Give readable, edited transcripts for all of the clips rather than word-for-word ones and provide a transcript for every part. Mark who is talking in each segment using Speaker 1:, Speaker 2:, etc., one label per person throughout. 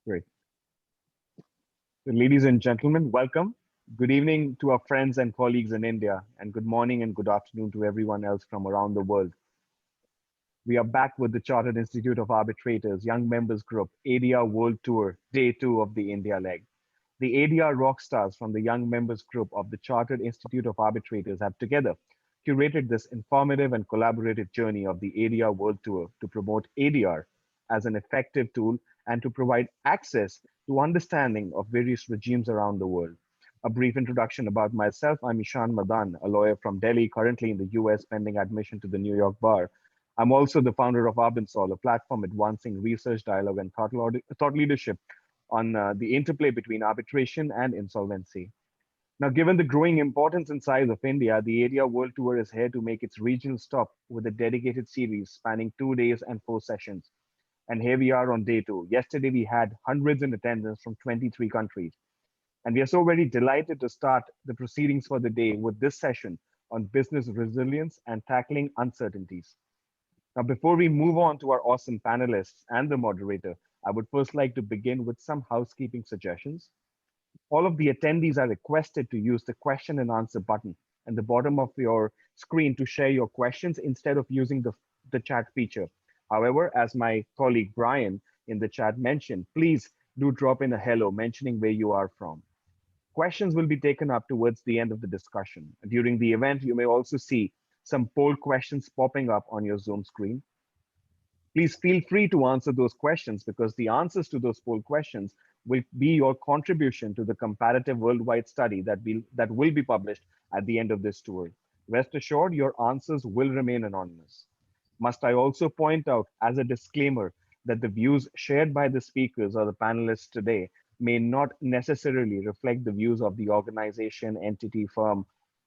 Speaker 1: Great. So ladies and gentlemen, welcome. Good evening to our friends and colleagues in India, and good morning and good afternoon to everyone else from around the world. We are back with the Chartered Institute of Arbitrators Young Members Group ADR World Tour, Day 2 of the India leg. The ADR rock stars from the Young Members Group of the Chartered Institute of Arbitrators have together curated this informative and collaborative journey of the ADR World Tour to promote ADR as an effective tool and to provide access to understanding of various regimes around the world. A brief introduction about myself. I'm Ishan Madan, a lawyer from Delhi, currently in the US pending admission to the New York bar. I'm also the founder of Arbitration, a platform advancing research, dialogue, and thought leadership on the interplay between arbitration and insolvency. Now, given the growing importance and size of India, the ADR World Tour is here to make its regional stop with a dedicated series spanning 2 days and 4 sessions. And here we are on day 2. Yesterday, we had hundreds in attendance from 23 countries. And we are so very delighted to start the proceedings for the day with this session on business resilience and tackling uncertainties. Now, before we move on to our awesome panelists and the moderator, I would first like to begin with some housekeeping suggestions. All of the attendees are requested to use the question and answer button at the bottom of your screen to share your questions instead of using the chat feature. However, as my colleague Brian in the chat mentioned, please do drop in a hello mentioning where you are from. Questions will be taken up towards the end of the discussion. During the event, you may also see some poll questions popping up on your Zoom screen. Please feel free to answer those questions because the answers to those poll questions will be your contribution to the comparative worldwide study that will be published at the end of this tour. Rest assured, your answers will remain anonymous. Must I also point out as a disclaimer that the views shared by the speakers or the panelists today may not necessarily reflect the views of the organization, entity, firm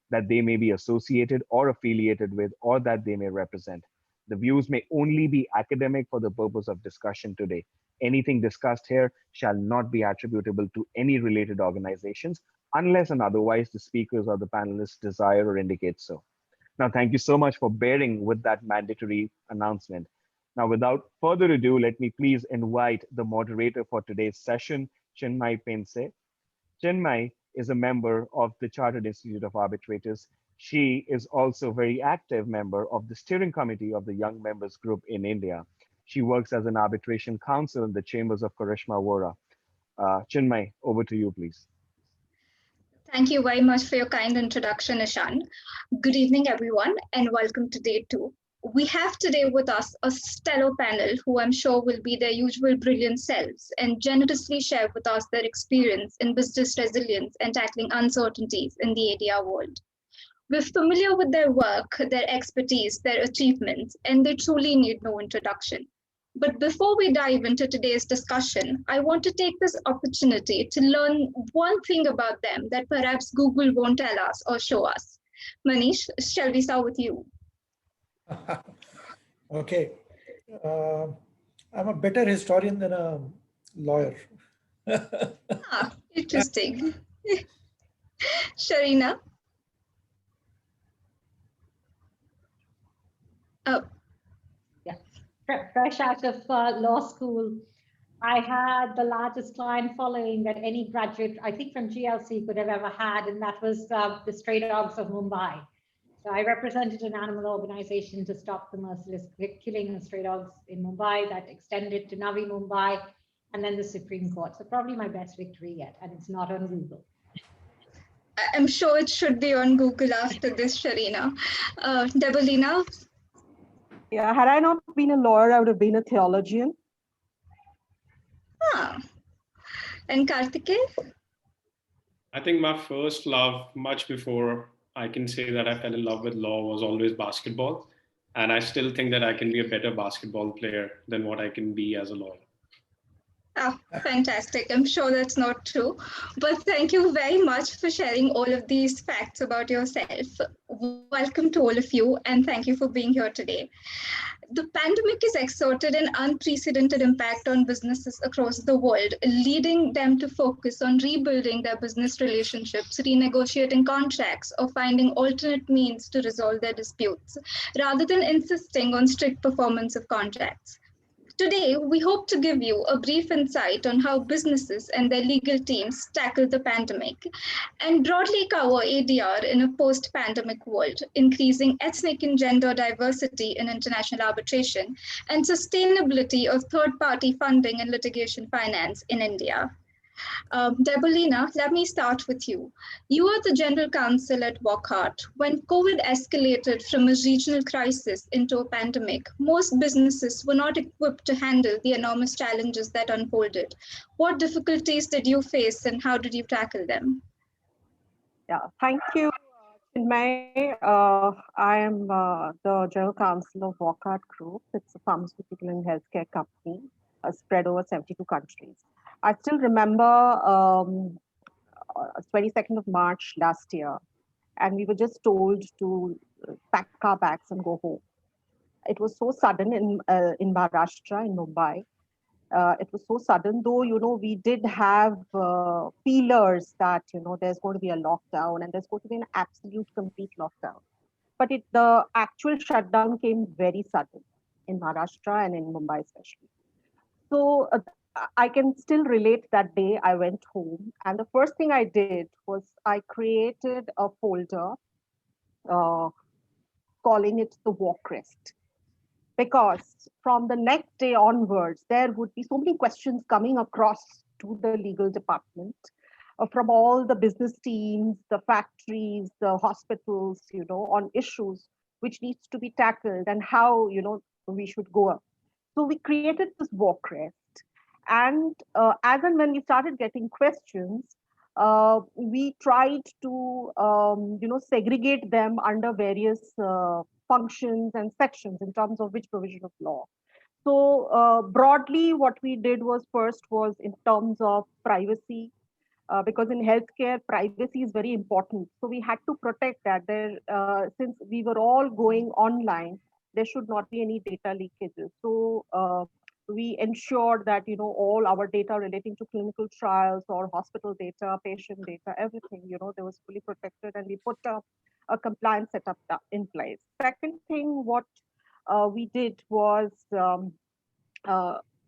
Speaker 1: that they may be associated or affiliated with or that they may represent. The views may only be academic for the purpose of discussion today. Anything discussed here shall not be attributable to any related organizations unless and otherwise the speakers or the panelists desire or indicate so. Now, thank you so much for bearing with that mandatory announcement. Now, without further ado, let me please invite the moderator for today's session, Chinmayee Pendse. Chinmayee is a member of the Chartered Institute of Arbitrators. She is also a very active member of the steering committee of the Young Members Group in India. She works as an arbitration counsel in the chambers of Karishma Vora. Chinmayee, over to you, please.
Speaker 2: Thank you very much for your kind introduction, Ishan. Good evening, everyone, and welcome to day 2. We have today with us a stellar panel who I'm sure will be their usual brilliant selves and generously share with us their experience in business resilience and tackling uncertainties in the ADR world. We're familiar with their work, their expertise, their achievements, and they truly need no introduction. But before we dive into today's discussion, I want to take this opportunity to learn one thing about them that perhaps Google won't tell us or show us. Manish, shall we start with you?
Speaker 3: Okay. I'm a better historian than a lawyer.
Speaker 2: Interesting. Sherina? Oh.
Speaker 4: Yeah, fresh out of law school, I had the largest client following that any graduate, I think from GLC, could have ever had, and that was the stray dogs of Mumbai. So I represented an animal organization to stop the merciless killing of stray dogs in Mumbai that extended to Navi Mumbai and then the Supreme Court. So probably my best victory yet, and it's not on Google.
Speaker 2: I'm sure it should be on Google after this, Sherina. Debolina?
Speaker 5: Yeah, had I not been a lawyer, I would have been a theologian.
Speaker 2: And Kartikey?
Speaker 6: I think my first love, much before I can say that I fell in love with law, was always basketball. And I still think that I can be a better basketball player than what I can be as a lawyer.
Speaker 2: Oh, fantastic. I'm sure that's not true. But thank you very much for sharing all of these facts about yourself. Welcome to all of you, and thank you for being here today. The pandemic has exerted an unprecedented impact on businesses across the world, leading them to focus on rebuilding their business relationships, renegotiating contracts, or finding alternate means to resolve their disputes, rather than insisting on strict performance of contracts. Today, we hope to give you a brief insight on how businesses and their legal teams tackle the pandemic and broadly cover ADR in a post-pandemic world, increasing ethnic and gender diversity in international arbitration and sustainability of third-party funding and litigation finance in India. Debolina, let me start with you. You are the General Counsel at Wockhardt. When COVID escalated from a regional crisis into a pandemic, most businesses were not equipped to handle the enormous challenges that unfolded. What difficulties did you face and how did you tackle them?
Speaker 5: Yeah, thank you, Chinmayee. I am the General Counsel of Wockhardt Group. It's a pharmaceutical and healthcare company spread over 72 countries. I still remember 22nd of March last year, and we were just told to pack our bags and go home. It was so sudden in Maharashtra, in Mumbai. It was so sudden, though, we did have feelers that, there's going to be a lockdown and there's going to be an absolute complete lockdown. But the actual shutdown came very sudden in Maharashtra and in Mumbai especially. So I can still relate that day I went home. And the first thing I did was I created a folder calling it the walk rest. Because from the next day onwards, there would be so many questions coming across to the legal department from all the business teams, the factories, the hospitals, on issues which needs to be tackled and how, we should go up. So we created this walk rest. And as and when we started getting questions, we tried to, segregate them under various functions and sections in terms of which provision of law. So broadly, what we did was first was in terms of privacy, because in healthcare, privacy is very important. So we had to protect that. Since we were all going online, there should not be any data leakages. So we ensured that all our data relating to clinical trials or hospital data, patient data, everything, they was fully protected, and we put a compliance setup in place. Second thing, what we did was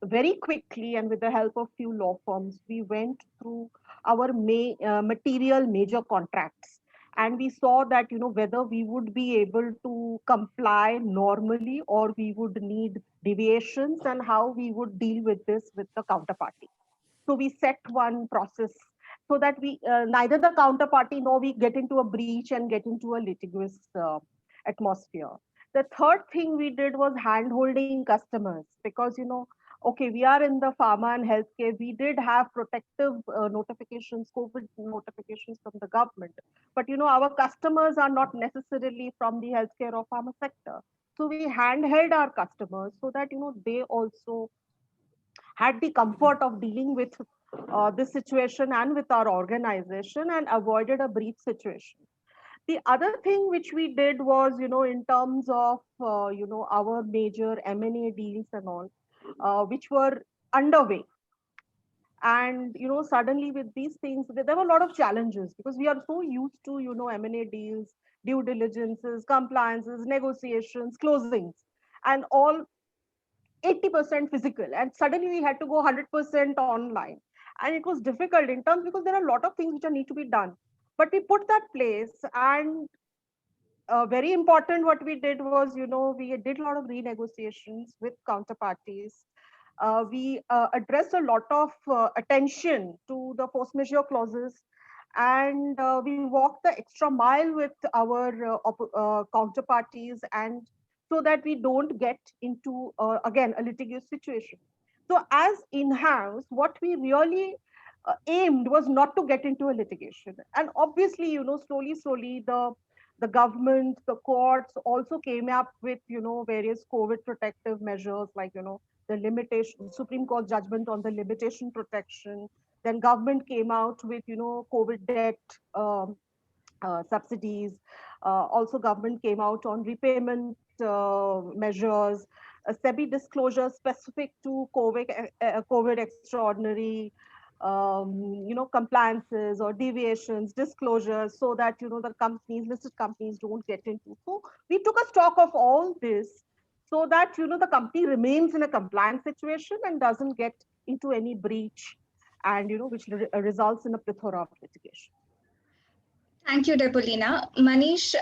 Speaker 5: very quickly, and with the help of few law firms, we went through our material major contracts, and we saw that whether we would be able to comply normally or we would need deviations, and how we would deal with this with the counterparty. So we set one process so that we neither the counterparty nor we get into a breach and get into a litigious atmosphere. The third thing we did was hand-holding customers, because okay, we are in the pharma and healthcare. We did have protective notifications, COVID notifications from the government. But, our customers are not necessarily from the healthcare or pharma sector. So we handheld our customers so that, they also had the comfort of dealing with this situation and with our organization, and avoided a brief situation. The other thing which we did was, in terms of, our major M&A deals and all, which were underway. And, suddenly with these things, there were a lot of challenges, because we are so used to, M&A deals, due diligences, compliances, negotiations, closings, and all 80% physical. And suddenly we had to go 100% online. And it was difficult in terms, because there are a lot of things which need to be done. But we put that place, and very important what we did was, we did a lot of renegotiations with counterparties. We addressed a lot of attention to the force majeure clauses, and we walked the extra mile with our counterparties, and so that we don't get into, again, a litigious situation. So as in-house, what we really aimed was not to get into a litigation. And obviously, slowly, the government, the courts also came up with, various COVID protective measures, like, the limitation, Supreme Court judgment on the limitation protection. Then government came out with, COVID debt subsidies. Also, government came out on repayment measures, a SEBI disclosure specific to COVID extraordinary, compliances or deviations, disclosures, so that, the listed companies don't get into. So we took a stock of all this, so that, the company remains in a compliant situation and doesn't get into any breach, and, which results in a plethora of litigation.
Speaker 2: Thank you, Debolina. Manish,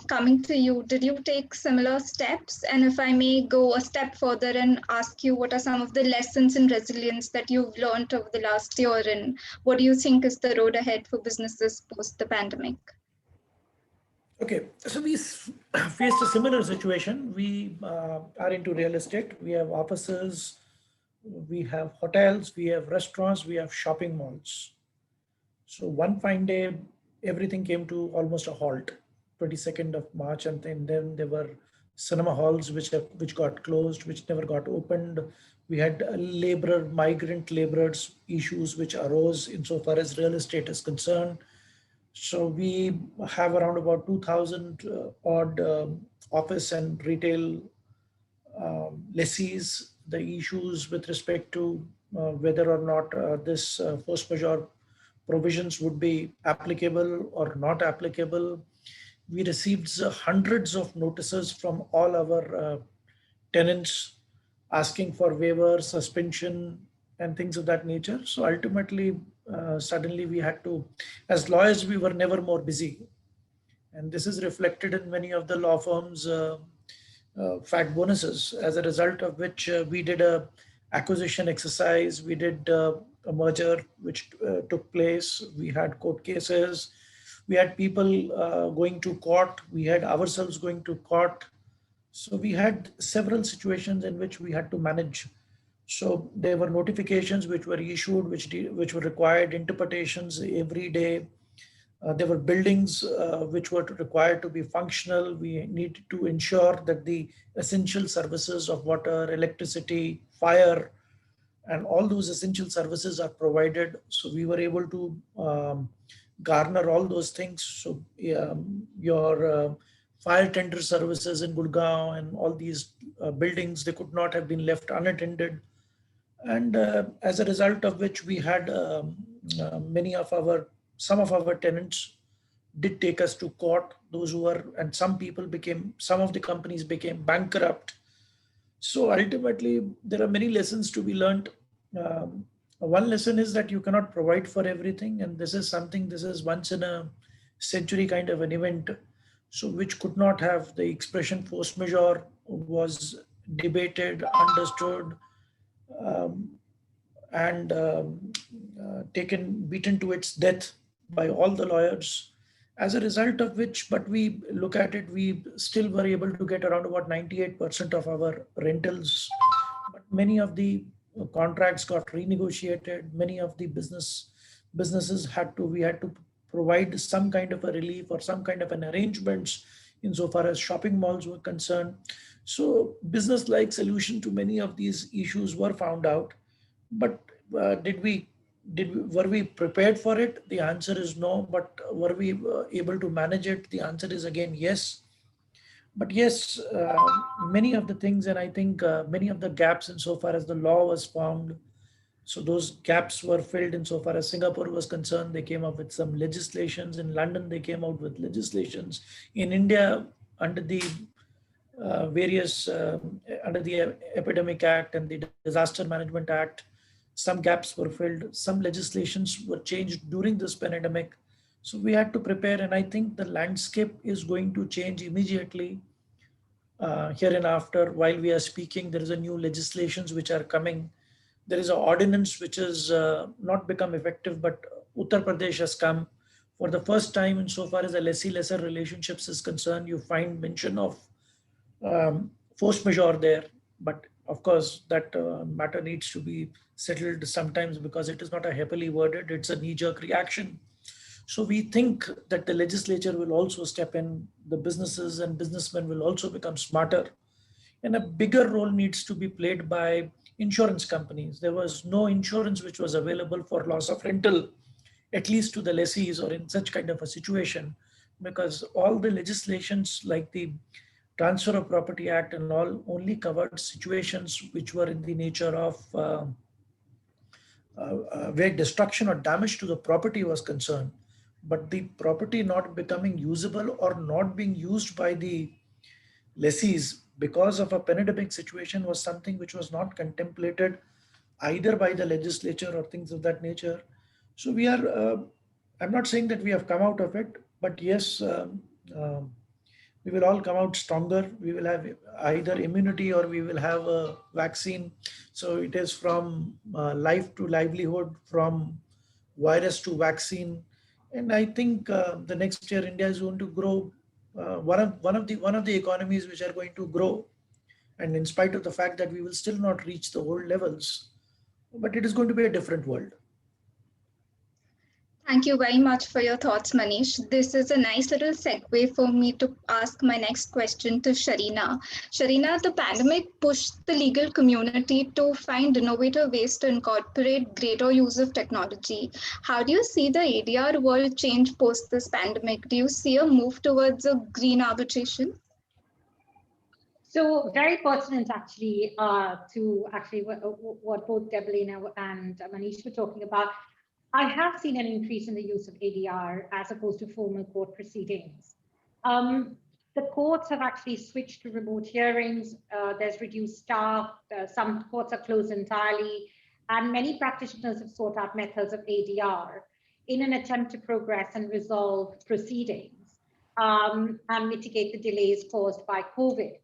Speaker 2: coming to you, did you take similar steps? And if I may go a step further and ask you, what are some of the lessons in resilience that you've learned over the last year, and what do you think is the road ahead for businesses post the pandemic?
Speaker 3: Okay, so we faced a similar situation. We are into real estate. We have offices, we have hotels, we have restaurants, we have shopping malls. So one fine day, everything came to almost a halt, 22nd of March, and then there were cinema halls which got closed, which never got opened. We had migrant laborers issues which arose insofar as real estate is concerned. So we have around about 2,000 odd office and retail lessees. The issues with respect to whether or not this force majeure provisions would be applicable or not applicable. We received hundreds of notices from all our tenants asking for waiver, suspension, and things of that nature. So ultimately, suddenly we had to, as lawyers, we were never more busy. And this is reflected in many of the law firms' fact bonuses, as a result of which we did a acquisition exercise, we did a merger which took place, we had court cases, we had people going to court, we had ourselves going to court. So we had several situations in which we had to manage. So there were notifications which were issued, which were required interpretations every day. There were buildings which were required to be functional. We needed to ensure that the essential services of water, electricity, fire, and all those essential services are provided. So we were able to garner all those things. So your fire tender services in Gurgaon and all these buildings, they could not have been left unattended. And as a result of which we had some of our tenants did take us to court. Those who were, and some of the companies became bankrupt. So ultimately, there are many lessons to be learned. One lesson is that you cannot provide for everything. And this is once in a century kind of an event. So which could not have the expression force majeure was debated, understood, and beaten to its death by all the lawyers, as a result of which, but we look at it, we still were able to get around about 98% of our rentals. But many of the contracts got renegotiated. Many of the businesses we had to provide some kind of a relief or some kind of an arrangements insofar as shopping malls were concerned. So business-like solution to many of these issues were found out. But were we prepared for it? The answer is no. But were we able to manage it? The answer is again yes. But yes, many of the things, and I think many of the gaps insofar as the law was found, so those gaps were filled insofar as Singapore was concerned. They came up with some legislations. In London, they came out with legislations. In India, under the under the Epidemic Act and the Disaster Management Act, some gaps were filled. Some legislations were changed during this pandemic. So we had to prepare, and I think the landscape is going to change immediately. Here and after, while we are speaking, there is a new legislations which are coming. There is an ordinance which has not become effective, but Uttar Pradesh has come. For the first time, insofar as the lessee-lessor relationships is concerned, you find mention of force majeure there. But of course, that matter needs to be settled sometimes because it is not a happily worded, it's a knee-jerk reaction. So we think that the legislature will also step in, the businesses and businessmen will also become smarter. And a bigger role needs to be played by insurance companies. There was no insurance which was available for loss of rental, at least to the lessees or in such kind of a situation, because all the legislations like the Transfer of Property Act and all only covered situations which were in the nature of where destruction or damage to the property was concerned. But the property not becoming usable or not being used by the lessees, because of a pandemic situation was something which was not contemplated either by the legislature or things of that nature. So we are, I'm not saying that we have come out of it, but yes, we will all come out stronger. We will have either immunity or we will have a vaccine. So it is from life to livelihood, from virus to vaccine. And I think the next year India is going to grow. One of the economies which are going to grow, and in spite of the fact that we will still not reach the old levels, but it is going to be a different world.
Speaker 2: Thank you very much for your thoughts, Manish. This is a nice little segue for me to ask my next question to Sherina. Sherina, the pandemic pushed the legal community to find innovative ways to incorporate greater use of technology. How do you see the ADR world change post this pandemic? Do you see a move towards a green arbitration?
Speaker 4: So very pertinent actually to actually what both Debolina and Manish were talking about. I have seen an increase in the use of ADR as opposed to formal court proceedings. The courts have actually switched to remote hearings. There's reduced staff. Some courts are closed entirely. And many practitioners have sought out methods of ADR in an attempt to progress and resolve proceedings and mitigate the delays caused by COVID.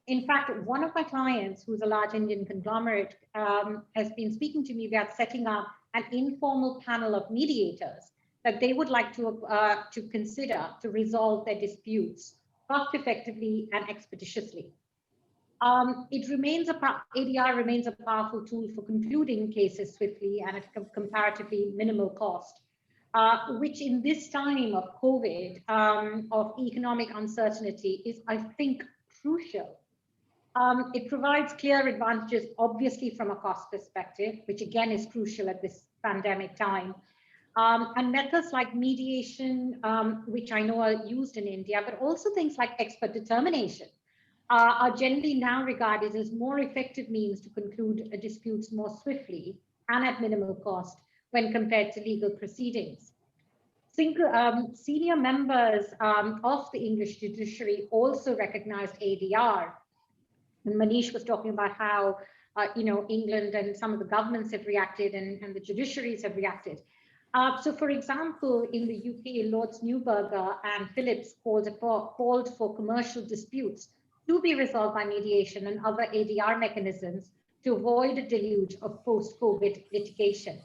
Speaker 4: In fact, one of my clients, who's a large Indian conglomerate, has been speaking to me about setting up an informal panel of mediators that they would like to consider to resolve their disputes cost effectively and expeditiously. ADR remains a powerful tool for concluding cases swiftly and at comparatively minimal cost, which in this time of COVID, of economic uncertainty, is, I think, crucial. It provides clear advantages, obviously, from a cost perspective, which again is crucial at this pandemic time. And methods like mediation, which I know are used in India, but also things like expert determination, are generally now regarded as more effective means to conclude disputes more swiftly and at minimal cost when compared to legal proceedings. Senior members of the English judiciary also recognized ADR. And Manish was talking about how England and some of the governments have reacted and the judiciaries have reacted. So, for example, in the UK, Lords Neuberger and Phillips called for commercial disputes to be resolved by mediation and other ADR mechanisms to avoid a deluge of post-COVID litigation.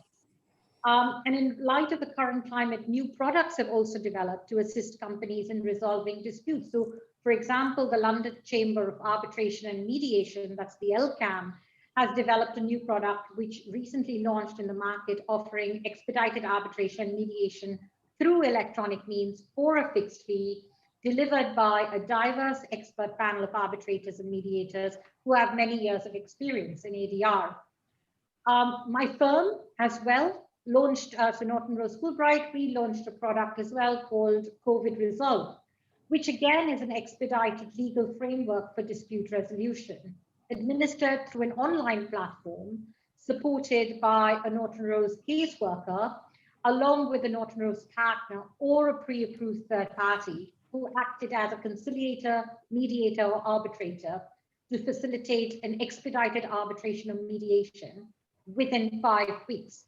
Speaker 4: And in light of the current climate, new products have also developed to assist companies in resolving disputes. So, for example, the London Chamber of Arbitration and Mediation, that's the LCAM, has developed a new product which recently launched in the market, offering expedited arbitration and mediation through electronic means for a fixed fee, delivered by a diverse expert panel of arbitrators and mediators who have many years of experience in ADR. My firm as well launched, so Norton Rose Fulbright, we launched a product as well called COVID Resolve, which again is an expedited legal framework for dispute resolution, administered through an online platform, supported by a Norton Rose caseworker, along with a Norton Rose partner or a pre-approved third party who acted as a conciliator, mediator, or arbitrator to facilitate an expedited arbitration or mediation within 5 weeks.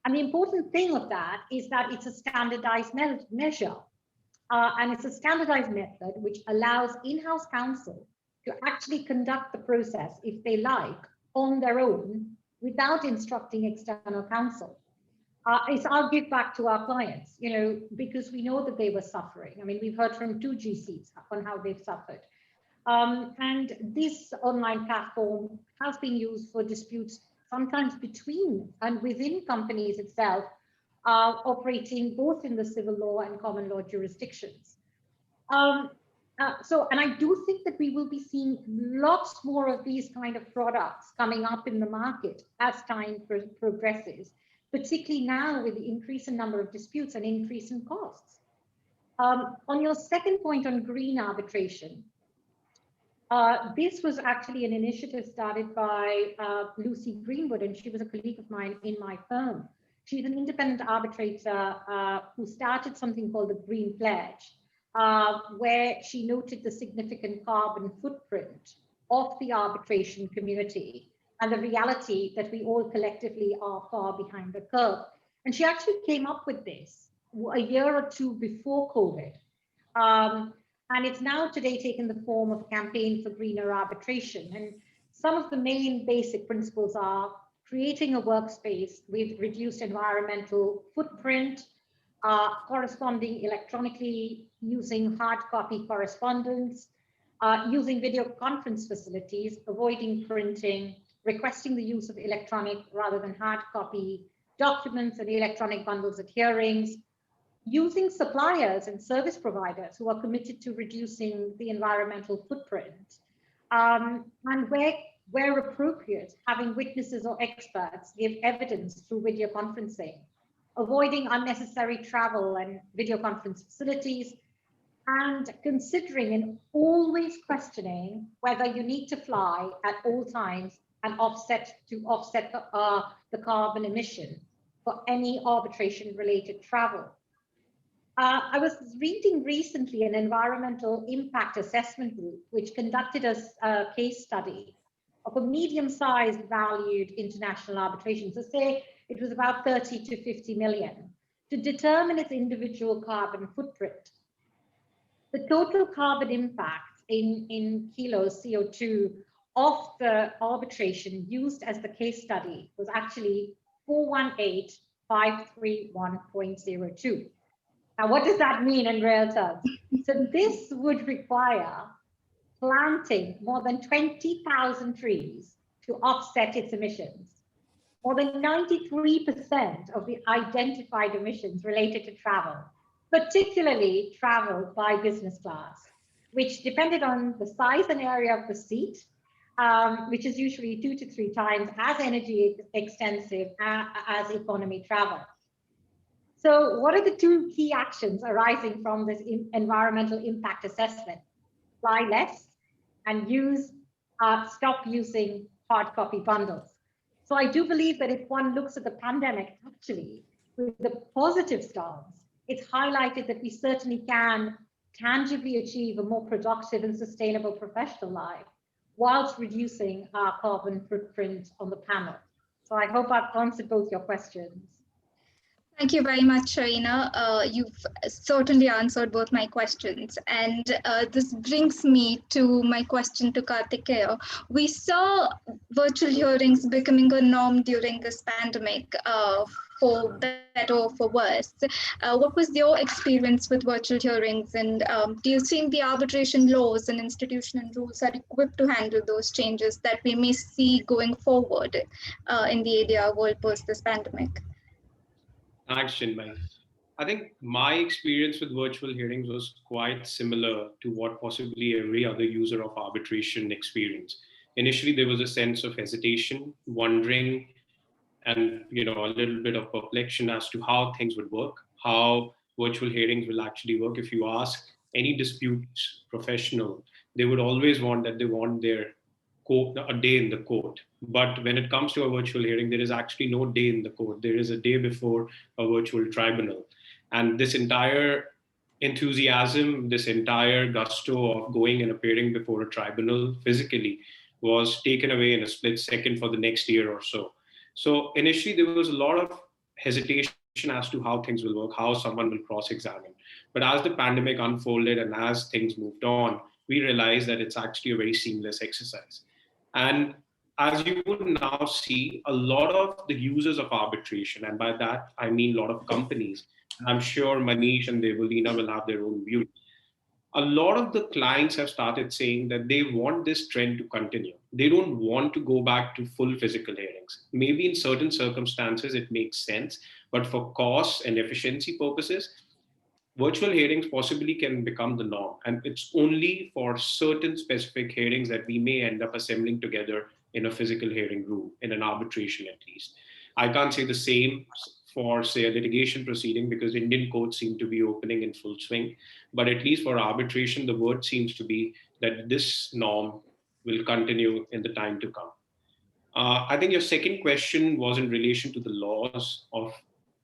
Speaker 4: And the important thing of that is that it's a standardized measure. And it's a standardized method which allows in-house counsel to actually conduct the process, if they like, on their own without instructing external counsel. It's our give back to our clients, because we know that they were suffering. I mean, we've heard from 2 GCs on how they've suffered. And this online platform has been used for disputes sometimes between and within companies itself, operating both in the civil law and common law jurisdictions. And I do think that we will be seeing lots more of these kind of products coming up in the market as time progresses, particularly now with the increase in number of disputes and increase in costs. On your second point on green arbitration, this was actually an initiative started by Lucy Greenwood, and she was a colleague of mine in my firm. She's an independent arbitrator who started something called the Green Pledge, where she noted the significant carbon footprint of the arbitration community and the reality that we all collectively are far behind the curve. And she actually came up with this a year or two before COVID. And it's now today taken the form of a campaign for greener arbitration. And some of the main basic principles are creating a workspace with reduced environmental footprint, corresponding electronically using hard copy correspondence, using video conference facilities, avoiding printing, requesting the use of electronic rather than hard copy documents and electronic bundles of hearings, using suppliers and service providers who are committed to reducing the environmental footprint, and where appropriate, having witnesses or experts give evidence through video conferencing, avoiding unnecessary travel and video conference facilities, and considering and always questioning whether you need to fly at all times and offset the carbon emission for any arbitration related travel. I was reading recently an environmental impact assessment group which conducted a case study of a medium-sized valued international arbitration. So say it was about 30 to 50 million to determine its individual carbon footprint. The total carbon impact in kilos CO2 of the arbitration used as the case study was actually 418,531.02. Now, what does that mean in real terms? So this would require planting more than 20,000 trees to offset its emissions. More than 93% of the identified emissions related to travel, particularly travel by business class, which depended on the size and area of the seat, which is usually 2 to 3 times as energy extensive as economy travel. So what are the 2 key actions arising from this environmental impact assessment? Fly less and stop using hard copy bundles. So I do believe that if one looks at the pandemic actually with the positive stance, it's highlighted that we certainly can tangibly achieve a more productive and sustainable professional life whilst reducing our carbon footprint on the panel. So I hope I've answered both your questions.
Speaker 2: Thank you very much, Sherina. You've certainly answered both my questions. And this brings me to my question to Kartikey. We saw virtual hearings becoming a norm during this pandemic, for better or for worse. What was your experience with virtual hearings? And do you think the arbitration laws and institutional rules are equipped to handle those changes that we may see going forward in the ADR world post this pandemic?
Speaker 6: Thanks, Chinmayee. I think my experience with virtual hearings was quite similar to what possibly every other user of arbitration experienced. Initially, there was a sense of hesitation, wondering, and a little bit of perplexion as to how things would work, how virtual hearings will actually work. If you ask any disputes professional, they would always want their a day in the court. But when it comes to a virtual hearing, there is actually no day in the court. There is a day before a virtual tribunal. And this entire enthusiasm, this entire gusto of going and appearing before a tribunal physically was taken away in a split second for the next year or so. So initially, there was a lot of hesitation as to how things will work, how someone will cross-examine. But as the pandemic unfolded and as things moved on, we realized that it's actually a very seamless exercise. And as you would now see, a lot of the users of arbitration, and by that, I mean a lot of companies, I'm sure Manish and Debolina will have their own view. A lot of the clients have started saying that they want this trend to continue. They don't want to go back to full physical hearings. Maybe in certain circumstances, it makes sense, but for cost and efficiency purposes, virtual hearings possibly can become the norm. And it's only for certain specific hearings that we may end up assembling together in a physical hearing room, in an arbitration at least. I can't say the same for, say, a litigation proceeding because Indian courts seem to be opening in full swing. But at least for arbitration, the word seems to be that this norm will continue in the time to come. I think your second question was in relation to the laws of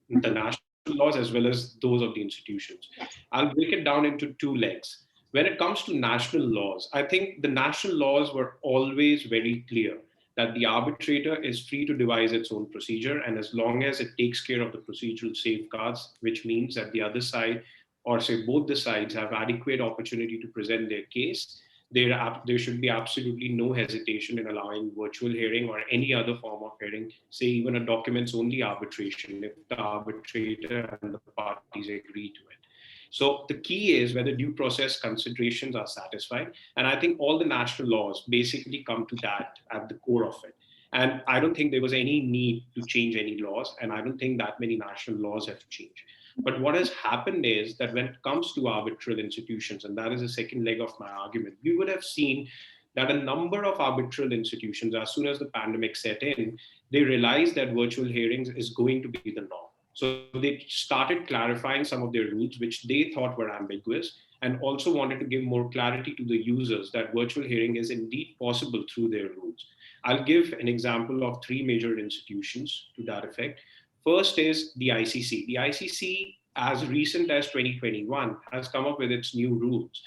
Speaker 6: international laws as well as those of the institutions. I'll break it down into two legs. When it comes to national laws, I think the national laws were always very clear that the arbitrator is free to devise its own procedure, and as long as it takes care of the procedural safeguards, which means that the other side, or say both the sides, have adequate opportunity to present their case, there should be absolutely no hesitation in allowing virtual hearing or any other form of hearing, say even a documents only arbitration, if the arbitrator and the parties agree to it. So the key is whether due process considerations are satisfied. And I think all the national laws basically come to that at the core of it. And I don't think there was any need to change any laws. And I don't think that many national laws have changed. But what has happened is that when it comes to arbitral institutions, and that is the second leg of my argument, we would have seen that a number of arbitral institutions, as soon as the pandemic set in, they realized that virtual hearings is going to be the norm. So they started clarifying some of their rules, which they thought were ambiguous, and also wanted to give more clarity to the users that virtual hearing is indeed possible through their rules. I'll give an example of three major institutions to that effect. First is the ICC. The ICC, as recent as 2021, has come up with its new rules.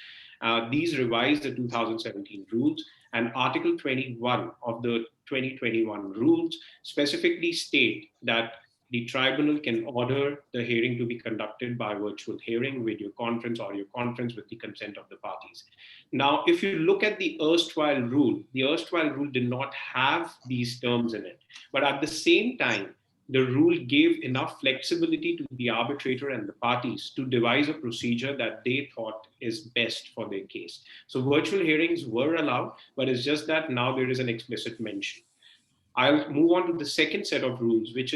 Speaker 6: These revised the 2017 rules, and Article 21 of the 2021 rules specifically state that the tribunal can order the hearing to be conducted by virtual hearing, video conference, audio conference with the consent of the parties. Now, if you look at the erstwhile rule did not have these terms in it. But at the same time, the rule gave enough flexibility to the arbitrator and the parties to devise a procedure that they thought is best for their case. So virtual hearings were allowed, but it's just that now there is an explicit mention. I'll move on to the second set of rules, which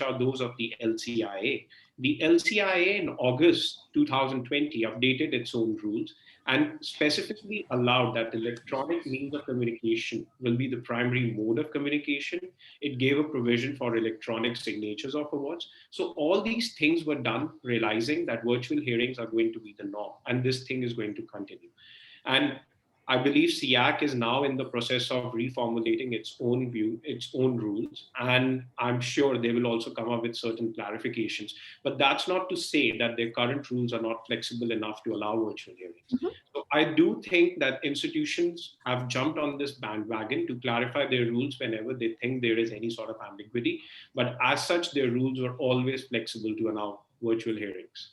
Speaker 6: are those of the LCIA. The LCIA in August 2020 updated its own rules and specifically allowed that electronic means of communication will be the primary mode of communication. It gave a provision for electronic signatures of awards. So all these things were done realizing that virtual hearings are going to be the norm, and this thing is going to continue. And I believe CIAC is now in the process of reformulating its own rules, and I'm sure they will also come up with certain clarifications. But that's not to say that their current rules are not flexible enough to allow virtual hearings. So I do think that institutions have jumped on this bandwagon to clarify their rules whenever they think there is any sort of ambiguity. But as such, their rules were always flexible to allow virtual hearings.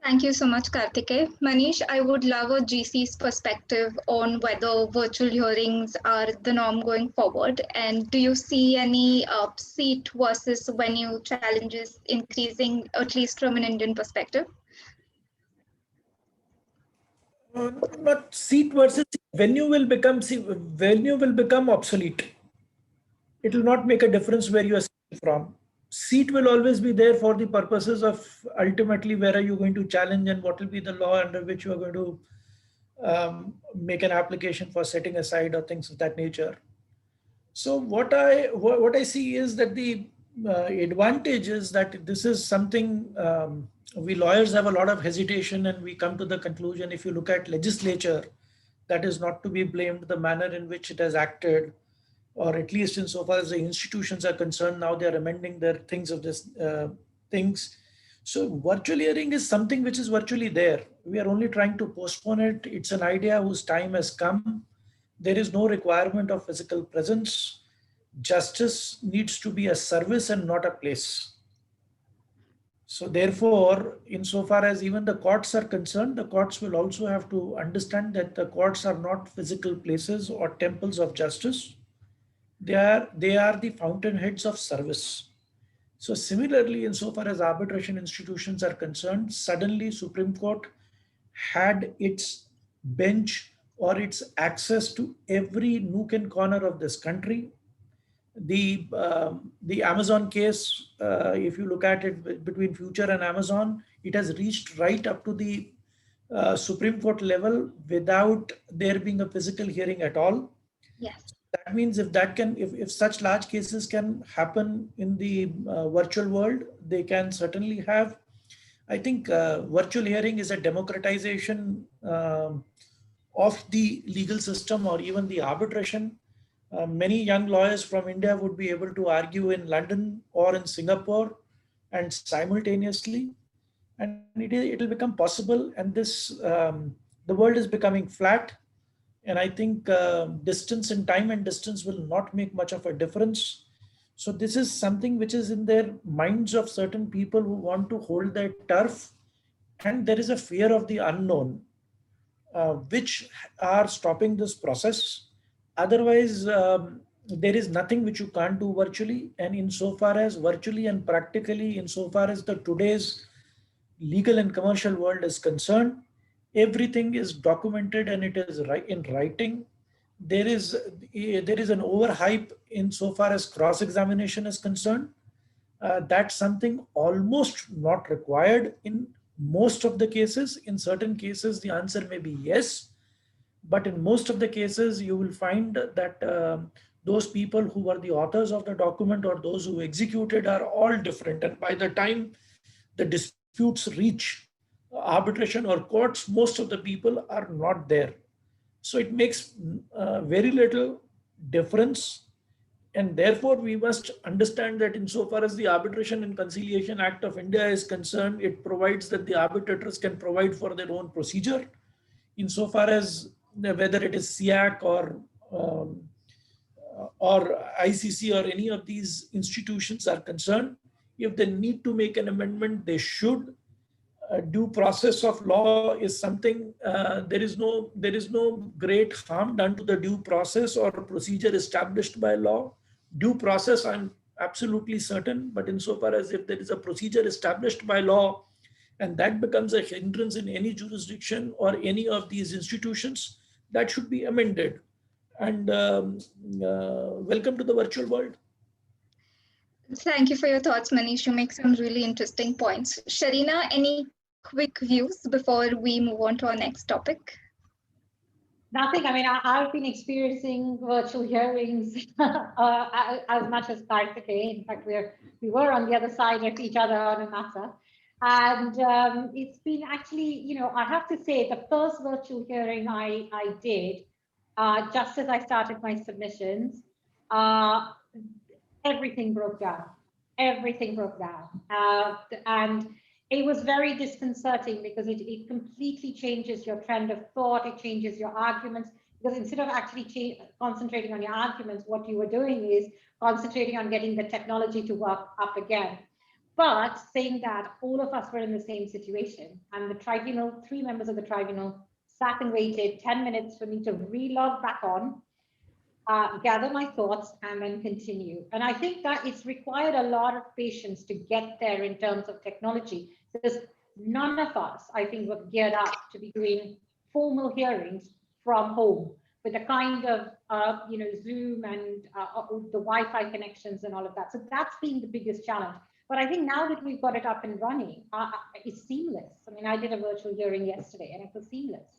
Speaker 2: Thank you so much, Kartikey. Manish, I would love a GC's perspective on whether virtual hearings are the norm going forward. And do you see any seat versus venue challenges increasing, at least from an Indian perspective?
Speaker 3: Not seat versus venue will become obsolete. It will not make a difference where you are sitting from. Seat will always be there for the purposes of ultimately where are you going to challenge and what will be the law under which you are going to make an application for setting aside or things of that nature. So what I see is that the advantage is that this is something we lawyers have a lot of hesitation, and we come to the conclusion, if you look at legislature, that is not to be blamed, the manner in which it has acted, or at least insofar as the institutions are concerned. Now they are amending their things of this things. So virtual hearing is something which is virtually there. We are only trying to postpone it. It's an idea whose time has come. There is no requirement of physical presence. Justice needs to be a service and not a place. So therefore, insofar as even the courts are concerned, the courts will also have to understand that the courts are not physical places or temples of justice. They are the fountainheads of service. So similarly, insofar as arbitration institutions are concerned, suddenly Supreme Court had its bench or its access to every nook and corner of this country. The Amazon case, if you look at it between Future and Amazon, it has reached right up to the Supreme Court level without there being a physical hearing at all.
Speaker 2: Yes.
Speaker 3: That means if such large cases can happen in the virtual world, they can certainly have. I think virtual hearing is a democratization of the legal system or even the arbitration. Many young lawyers from India would be able to argue in London or in Singapore, and simultaneously, and it'll become possible. And this the world is becoming flat, and I think distance and time and distance will not make much of a difference. So this is something which is in their minds of certain people who want to hold their turf, and there is a fear of the unknown, which are stopping this process. Otherwise, there is nothing which you can't do virtually. And insofar as virtually and practically, insofar as the today's legal and commercial world is concerned, everything is documented and it is in writing. There is an overhype insofar as cross-examination is concerned. That's something almost not required in most of the cases. In certain cases, the answer may be yes, but in most of the cases, you will find that those people who were the authors of the document or those who executed are all different. And by the time the disputes reach arbitration or courts, most of the people are not there. So it makes very little difference. And therefore, we must understand that insofar as the Arbitration and Conciliation Act of India is concerned, it provides that the arbitrators can provide for their own procedure. Insofar as whether it is CIAC or ICC or any of these institutions are concerned, if they need to make an amendment, they should. Due process of law is something, there is no great harm done to the due process or procedure established by law. Due process, I'm absolutely certain, but insofar as if there is a procedure established by law and that becomes a hindrance in any jurisdiction or any of these institutions, that should be amended. And welcome to the virtual world.
Speaker 2: Thank you for your thoughts, Manish. You make some really interesting points. Sherina, any quick views before we move on to our next topic?
Speaker 4: Nothing. I mean, I've been experiencing virtual hearings as much as Kartikey. In fact, we were on the other side of each other on a matter. And it's been actually, I have to say, the first virtual hearing I did, just as I started my submissions, everything broke down. Everything broke down. And it was very disconcerting because it completely changes your trend of thought. It changes your arguments, because instead of actually concentrating on your arguments, what you were doing is concentrating on getting the technology to work up again. But saying that, all of us were in the same situation, and the tribunal, 3 members of the tribunal sat and waited 10 minutes for me to relog back on, gather my thoughts, and then continue. And I think that it's required a lot of patience to get there in terms of technology, because none of us, I think, were geared up to be doing formal hearings from home with the kind of Zoom and the Wi-Fi connections and all of that. So that's been the biggest challenge. But I think now that we've got it up and running, it's seamless. I mean, I did a virtual hearing yesterday and it was seamless.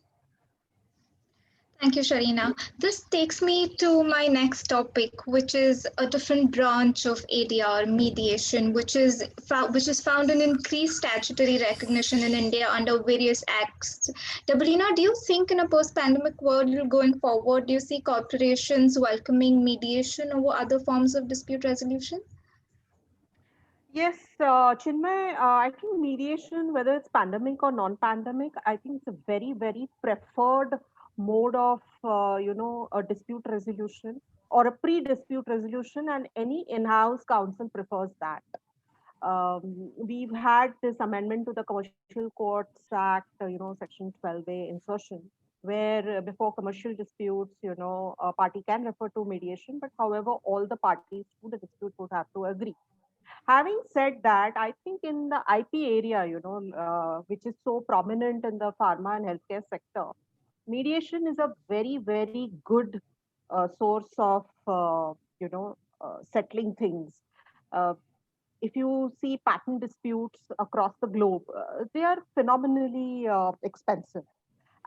Speaker 2: Thank you, Sherina. This takes me to my next topic, which is a different branch of ADR, mediation, which is found in increased statutory recognition in India under various acts. Debolina, do you think in a post-pandemic world going forward, do you see corporations welcoming mediation over other forms of dispute resolution?
Speaker 5: Yes, Chinmayee, I think mediation, whether it's pandemic or non-pandemic, I think it's a very, very preferred mode of, a dispute resolution or a pre-dispute resolution, and any in-house counsel prefers that. We've had this amendment to the Commercial Courts Act, Section 12A insertion, where before commercial disputes, a party can refer to mediation, but however, all the parties to the dispute would have to agree. Having said that, I think in the IP area, which is so prominent in the pharma and healthcare sector, mediation is a very, very good source of, settling things. Uh, if you see patent disputes across the globe, they are phenomenally expensive,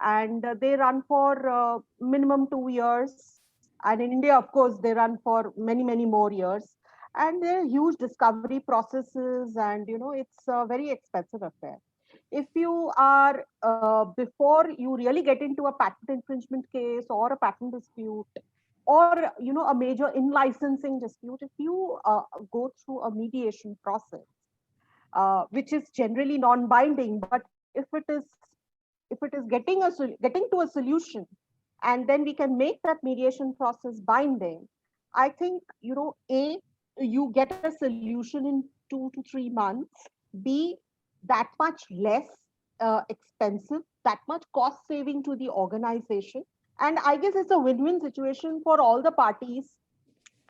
Speaker 5: and they run for minimum 2 years. And in India, of course, they run for many, many more years. And they're huge discovery processes, and it's a very expensive affair. If you are before you really get into a patent infringement case or a patent dispute, or a major in licensing dispute, if you go through a mediation process, which is generally non-binding. But if it is getting to a solution, and then we can make that mediation process binding, I think, you get a solution in 2 to 3 months. B, that much less expensive, that much cost saving to the organization. And I guess it's a win-win situation for all the parties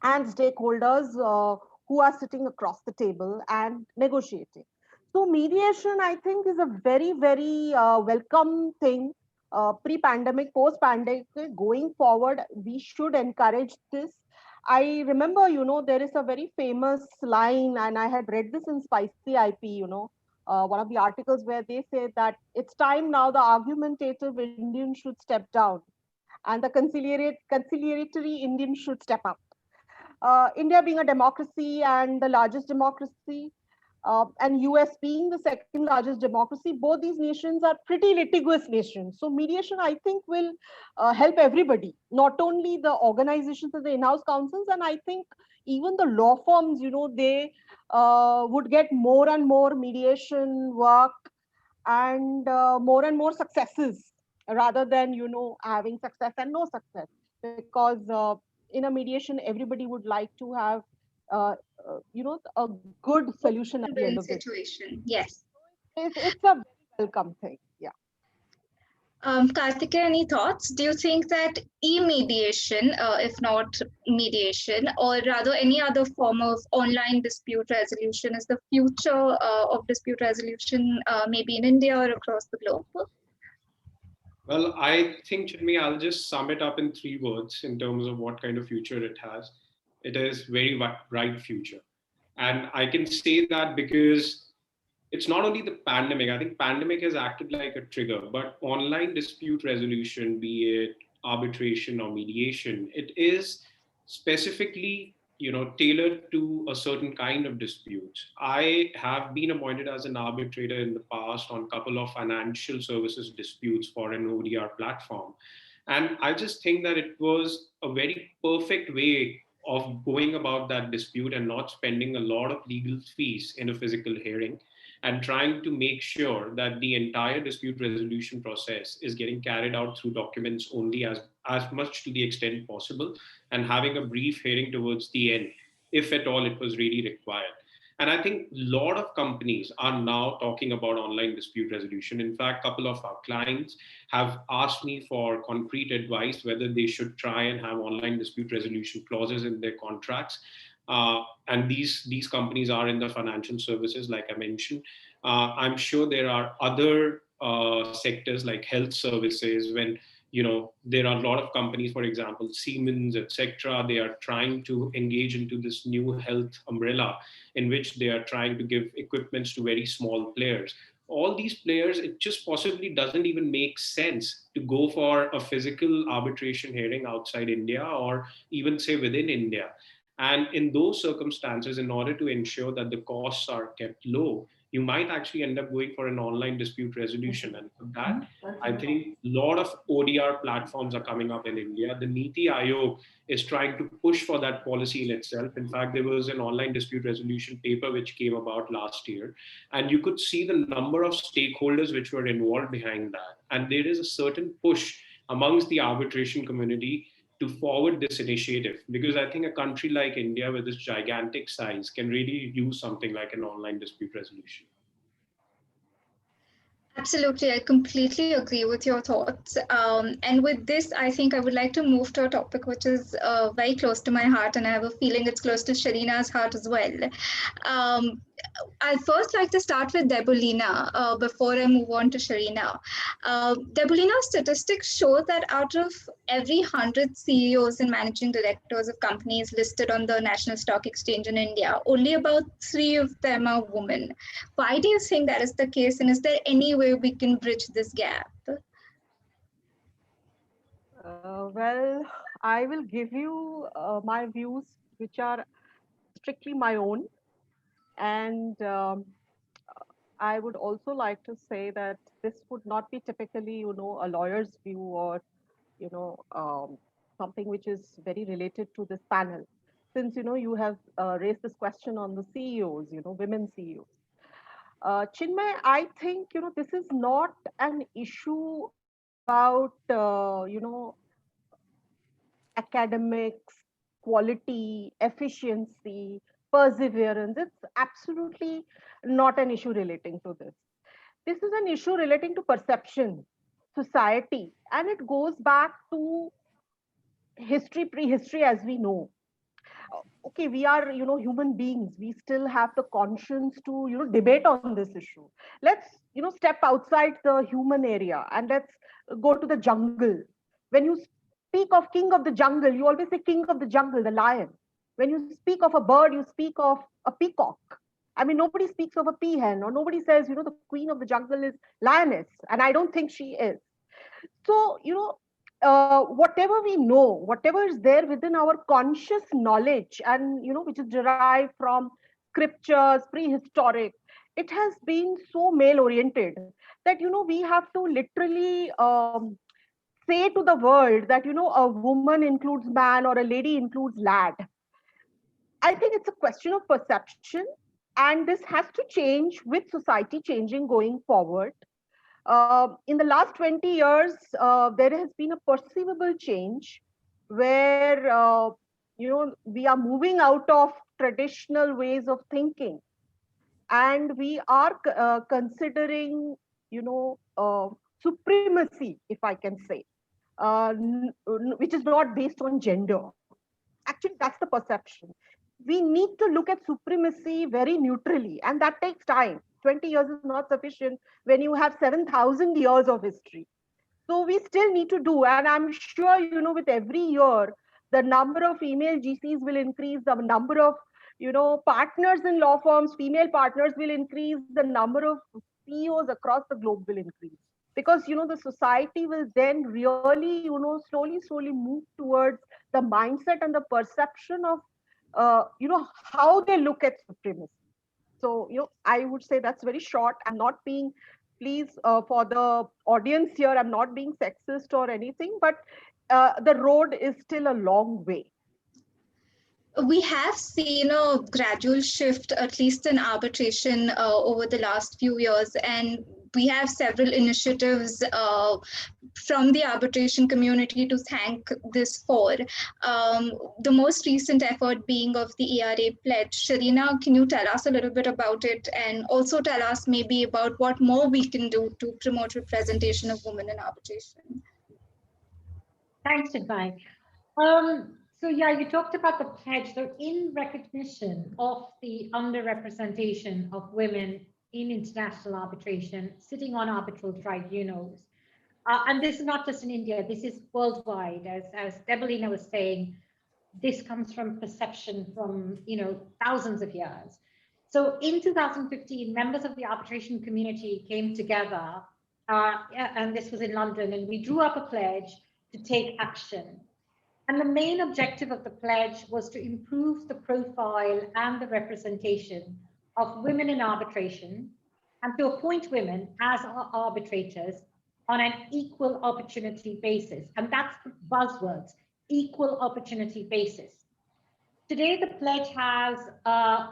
Speaker 5: and stakeholders who are sitting across the table and negotiating. So mediation, I think, is a very, very welcome thing. Pre-pandemic, post-pandemic, going forward, we should encourage this. I remember, there is a very famous line, and I had read this in Spicy IP, one of the articles where they say that it's time now the argumentative Indian should step down and the conciliatory Indian should step up. India being a democracy and the largest democracy, and US being the second largest democracy, both these nations are pretty litigious nations. So mediation, I think, will help everybody, not only the organizations and the in-house councils, and I think even the law firms, they would get more and more mediation work and more successes, rather than, having success and no success. Because in a mediation, everybody would like to have, a good solution at the end
Speaker 2: Win
Speaker 5: of it.
Speaker 2: situation. Yes.
Speaker 5: It's a very welcome thing. Yeah.
Speaker 2: Kartikey, any thoughts? Do you think that e-mediation, if not mediation, or rather any other form of online dispute resolution, is the future of dispute resolution, maybe in India or across the globe?
Speaker 6: Well, I think, Chinmayee, I'll just sum it up in 3 words in terms of what kind of future it has. It is very bright future. And I can say that because it's not only the pandemic. I think pandemic has acted like a trigger, but online dispute resolution, be it arbitration or mediation, it is specifically, tailored to a certain kind of disputes. I have been appointed as an arbitrator in the past on a couple of financial services disputes for an ODR platform. And I just think that it was a very perfect way of going about that dispute and not spending a lot of legal fees in a physical hearing, and trying to make sure that the entire dispute resolution process is getting carried out through documents only, as much to the extent possible, and having a brief hearing towards the end, if at all it was really required. And I think a lot of companies are now talking about online dispute resolution. In fact, a couple of our clients have asked me for concrete advice whether they should try and have online dispute resolution clauses in their contracts. And these companies are in the financial services, like I mentioned. I'm sure there are other sectors like health services, when there are a lot of companies, for example, Siemens, etc. They are trying to engage into this new health umbrella, in which they are trying to give equipments to very small players. All these players, it just possibly doesn't even make sense to go for a physical arbitration hearing outside India, or even say within India. And in those circumstances, in order to ensure that the costs are kept low, you might actually end up going for an online dispute resolution. And for that, I think a lot of ODR platforms are coming up in India. The Niti Aayog is trying to push for that policy in itself. In fact, there was an online dispute resolution paper which came about last year, and you could see the number of stakeholders which were involved behind that. And there is a certain push amongst the arbitration community to forward this initiative, because I think a country like India with its gigantic size can really use something like an online dispute resolution.
Speaker 2: Absolutely, I completely agree with your thoughts. And with this, I think I would like to move to a topic which is very close to my heart, and I have a feeling it's close to Sherina's heart as well. I'd first like to start with Debolina before I move on to Sherina. Debolina's statistics show that out of every 100 CEOs and managing directors of companies listed on the National Stock Exchange in India, only about 3 of them are women. Why do you think that is the case, and is there any way we can bridge this gap?
Speaker 5: Well, I will give you my views, which are strictly my own. And I would also like to say that this would not be typically, a lawyer's view, or, something which is very related to this panel. Since, you have raised this question on the CEOs, women CEOs. Chinmay, I think, this is not an issue about, academics, quality, efficiency, perseverance. It's absolutely not an issue relating to this. This is an issue relating to perception, society, and it goes back to history, prehistory, as we know. Okay, we are, human beings. We still have the conscience to, debate on this issue. Let's, step outside the human area and let's go to the jungle. When you speak of king of the jungle, you always say king of the jungle, the lion. When you speak of a bird, you speak of a peacock. I mean, nobody speaks of a peahen, or nobody says, the queen of the jungle is lioness. And I don't think she is. So, whatever we know, whatever is there within our conscious knowledge, and which is derived from scriptures, prehistoric, it has been so male oriented that we have to literally say to the world that a woman includes man or a lady includes lad. I think it's a question of perception, and this has to change with society changing going forward. In the last 20 years, there has been a perceivable change where, we are moving out of traditional ways of thinking, and we are considering, supremacy, if I can say, which is not based on gender. Actually, that's the perception. We need to look at supremacy very neutrally, and that takes time. 20 years is not sufficient when you have 7,000 years of history. So we still need to do, and I'm sure, with every year, the number of female GCs will increase, the number of, partners in law firms, female partners will increase, the number of CEOs across the globe will increase. Because, the society will then really, slowly move towards the mindset and the perception of, how they look at supremacy. So, I would say that's very short. I'm not being, please, for the audience here, I'm not being sexist or anything, but the road is still a long way.
Speaker 2: We have seen a gradual shift, at least in arbitration, over the last few years, and we have several initiatives from the arbitration community to thank this for. The most recent effort being of the ERA pledge. Sherina, can you tell us a little bit about it, and also tell us maybe about what more we can do to promote representation of women in arbitration?
Speaker 4: Thanks, Chinmayee. So yeah, you talked about the pledge. So in recognition of the underrepresentation of women in international arbitration, sitting on arbitral tribunals, and this is not just in India, this is worldwide. As Debolina was saying, this comes from perception from thousands of years. So in 2015, members of the arbitration community came together, and this was in London, and we drew up a pledge to take action. And the main objective of the pledge was to improve the profile and the representation of women in arbitration, and to appoint women as arbitrators on an equal opportunity basis. And that's the buzzwords, equal opportunity basis. Today, the pledge has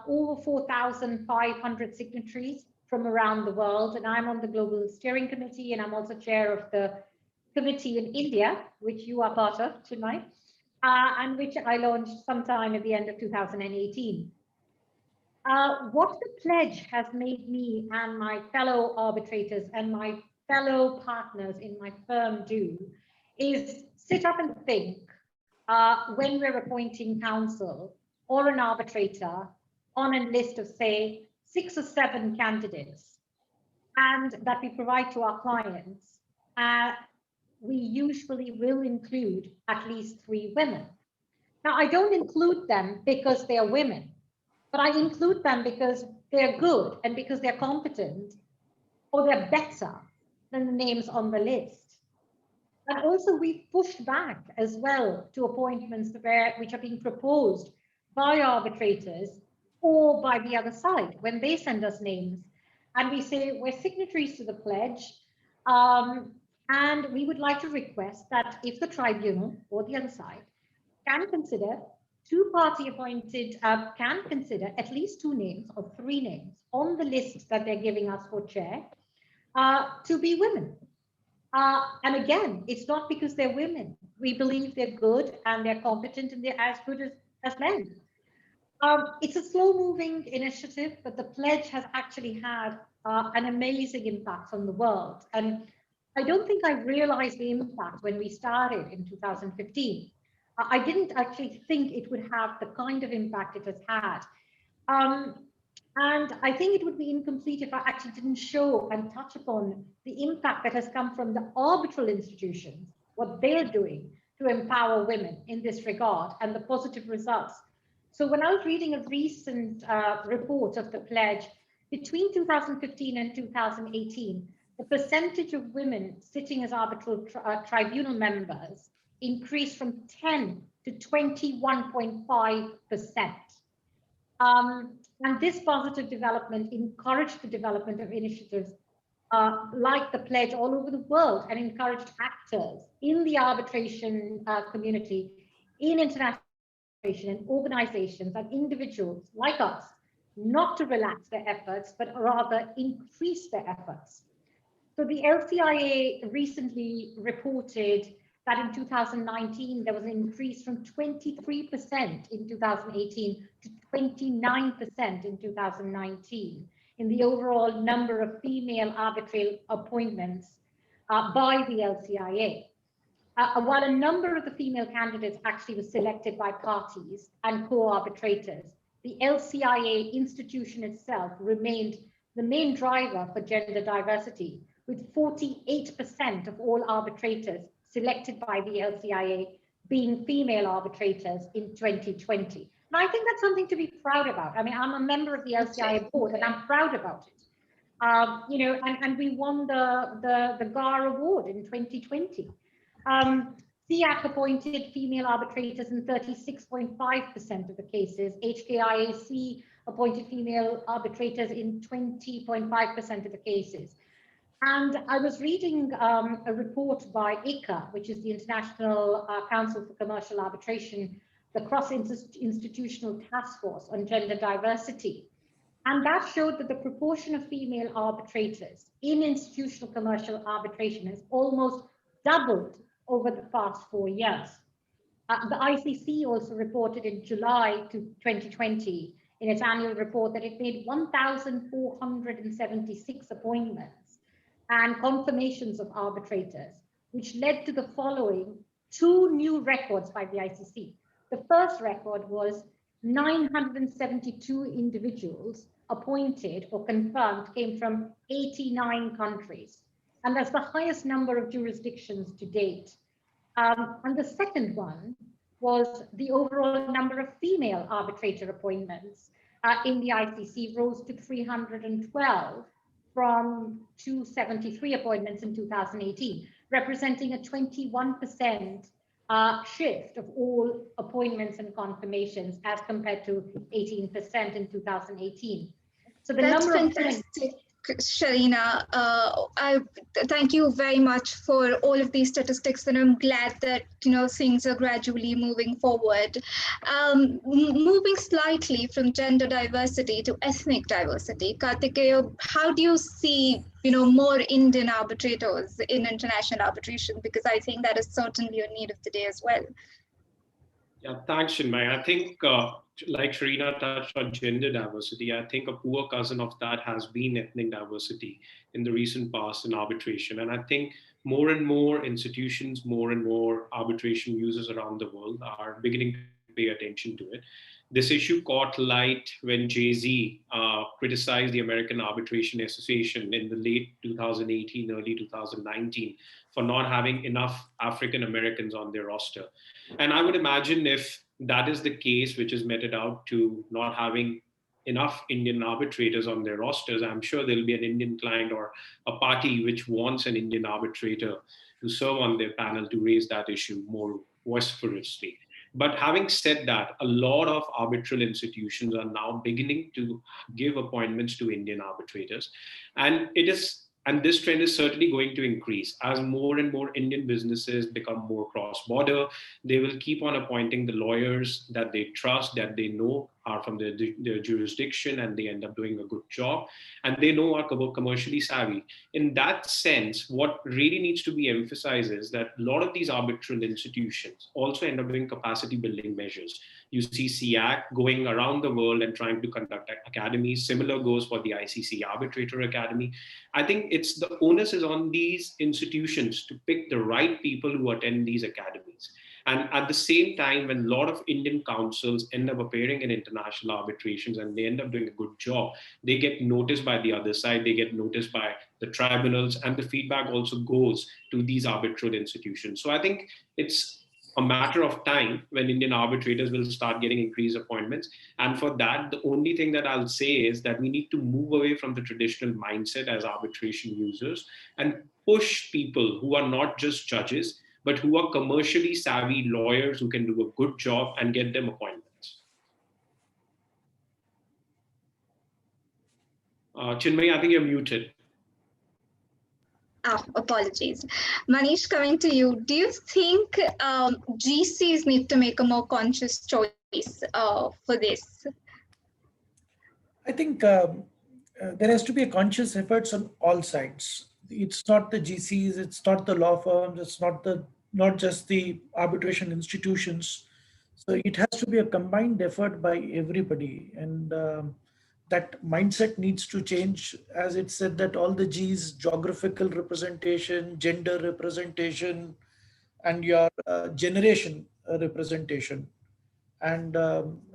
Speaker 4: over 4,500 signatories from around the world, and I'm on the Global Steering Committee, and I'm also chair of the committee in India, which you are part of tonight. And which I launched sometime at the end of 2018. What the pledge has made me and my fellow arbitrators and my fellow partners in my firm do is sit up and think when we're appointing counsel or an arbitrator on a list of, say, 6 or 7 candidates, and that we provide to our clients. We usually will include at least 3 women. Now, I don't include them because they are women, but I include them because they're good and because they're competent, or they're better than the names on the list. And also, we've pushed back as well to appointments which are being proposed by arbitrators or by the other side when they send us names. And we say, we're signatories to the pledge. And we would like to request that if the tribunal or the other side can consider two-party appointed can consider at least 2 names or 3 names on the list that they're giving us for chair to be women. And again, it's not because they're women. We believe they're good and they're competent and they're as good as men. It's a slow-moving initiative, but the pledge has actually had an amazing impact on the world. And I don't think I realized the impact when we started in 2015. I didn't actually think it would have the kind of impact it has had. And I think it would be incomplete if I actually didn't show and touch upon the impact that has come from the arbitral institutions, what they're doing to empower women in this regard and the positive results. So when I was reading a recent report of the pledge, between 2015 and 2018, the percentage of women sitting as arbitral tribunal members increased from 10 to 21.5%. And this positive development encouraged the development of initiatives like the pledge all over the world and encouraged actors in the arbitration community, in international arbitration, and organizations and individuals like us, not to relax their efforts, but rather increase their efforts. So the LCIA recently reported that in 2019, there was an increase from 23% in 2018 to 29% in 2019 in the overall number of female arbitral appointments by the LCIA. While a number of the female candidates actually was selected by parties and co-arbitrators, the LCIA institution itself remained the main driver for gender diversity, with 48% of all arbitrators selected by the LCIA being female arbitrators in 2020. And I think that's something to be proud about. I mean, I'm a member of the LCIA board and I'm proud about it. You know, and we won the GAR award in 2020. CIAC appointed female arbitrators in 36.5% of the cases. HKIAC appointed female arbitrators in 20.5% of the cases. And I was reading a report by ICA, which is the International Council for Commercial Arbitration, the cross-institutional task force on gender diversity. And that showed that the proportion of female arbitrators in institutional commercial arbitration has almost doubled over the past 4 years. The ICC also reported in July 2020 in its annual report that it made 1,476 appointments and confirmations of arbitrators, which led to the following 2 new records by the ICC. The first record was 972 individuals appointed or confirmed came from 89 countries. And that's the highest number of jurisdictions to date. And the second one was the overall number of female arbitrator appointments in the ICC rose to 312 from 273 appointments in 2018, representing a 21% shift of all appointments and confirmations as compared to 18% in 2018. So the
Speaker 2: That's
Speaker 4: number
Speaker 2: fantastic, Sherina. I thank you very much for all of these statistics, and I'm glad that things are gradually moving forward. Moving slightly from gender diversity to ethnic diversity, Kartikey, how do you see more Indian arbitrators in international arbitration? Because I think that is certainly a need of the day as well.
Speaker 6: Yeah, thanks, Chinmayee. I think, like Sherina touched on gender diversity, I think a poor cousin of that has been ethnic diversity in the recent past in arbitration. And I think more and more institutions, more and more arbitration users around the world are beginning to pay attention to it. This issue caught light when Jay-Z criticized the American Arbitration Association in the late 2018, early 2019 for not having enough African Americans on their roster. And I would imagine if that is the case, which is meted out to not having enough Indian arbitrators on their rosters, I'm sure there'll be an Indian client or a party which wants an Indian arbitrator to serve on their panel to raise that issue more vociferously. But having said that, a lot of arbitral institutions are now beginning to give appointments to Indian arbitrators. And it is And this trend is certainly going to increase as more and more Indian businesses become more cross-border. They will keep on appointing the lawyers that they trust, that they know are from their jurisdiction, and they end up doing a good job, and they know are commercially savvy. In that sense, what really needs to be emphasized is that a lot of these arbitral institutions also end up doing capacity building measures. You see CIAC going around the world and trying to conduct academies. Similar goes for the ICC Arbitrator Academy. I think it's the onus is on these institutions to pick the right people who attend these academies. And at the same time, when a lot of Indian counsels end up appearing in international arbitrations and they end up doing a good job, they get noticed by the other side, they get noticed by the tribunals, and the feedback also goes to these arbitral institutions. So I think it's a matter of time when Indian arbitrators will start getting increased appointments. And for that, the only thing that I'll say is that we need to move away from the traditional mindset as arbitration users and push people who are not just judges, but who are commercially savvy lawyers who can do a good job and get them appointments. Chinmayee, I think you're muted.
Speaker 2: Apologies. Manish, coming to you, do you think GCs need to make a more conscious choice for this?
Speaker 3: I think there has to be a conscious efforts on all sides. It's not the GCs, it's not the law firms, it's not just the arbitration institutions. So it has to be a combined effort by everybody, and that mindset needs to change. As it said, that all the G's, geographical representation, gender representation, and your generation representation. And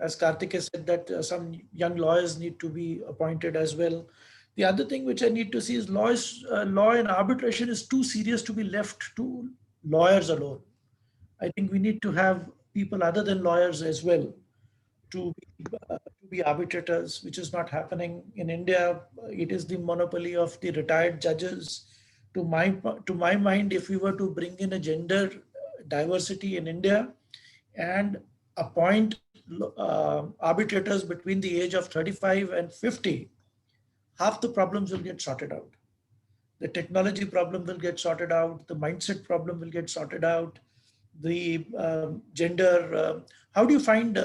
Speaker 3: as Kartikey said, that some young lawyers need to be appointed as well. The other thing which I need to see is law and arbitration is too serious to be left to lawyers alone. I think we need to have people other than lawyers as well to be arbitrators, which is not happening in India. It is the monopoly of the retired judges. To my mind, if we were to bring in a gender diversity in India and appoint arbitrators between the age of 35 and 50, half the problems will get sorted out. The technology problem will get sorted out. The mindset problem will get sorted out. The gender, how do you find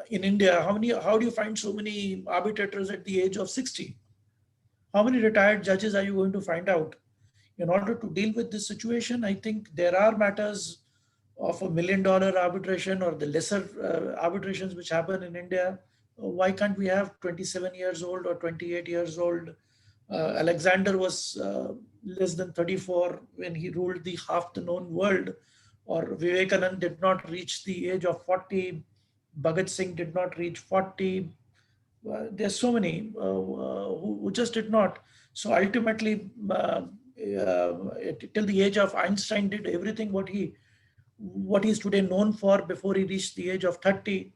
Speaker 3: in India, how do you find so many arbitrators at the age of 60? How many retired judges are you going to find out? In order to deal with this situation, I think there are matters of $1 million arbitration or the lesser arbitrations which happen in India. Why can't we have 27 years old or 28 years old? Alexander was less than 34 when he ruled the half the known world, or Vivekanand did not reach the age of 40. Bhagat Singh did not reach 40. There's so many who just did not. So ultimately, till the age of Einstein did everything what he's today known for before he reached the age of 30.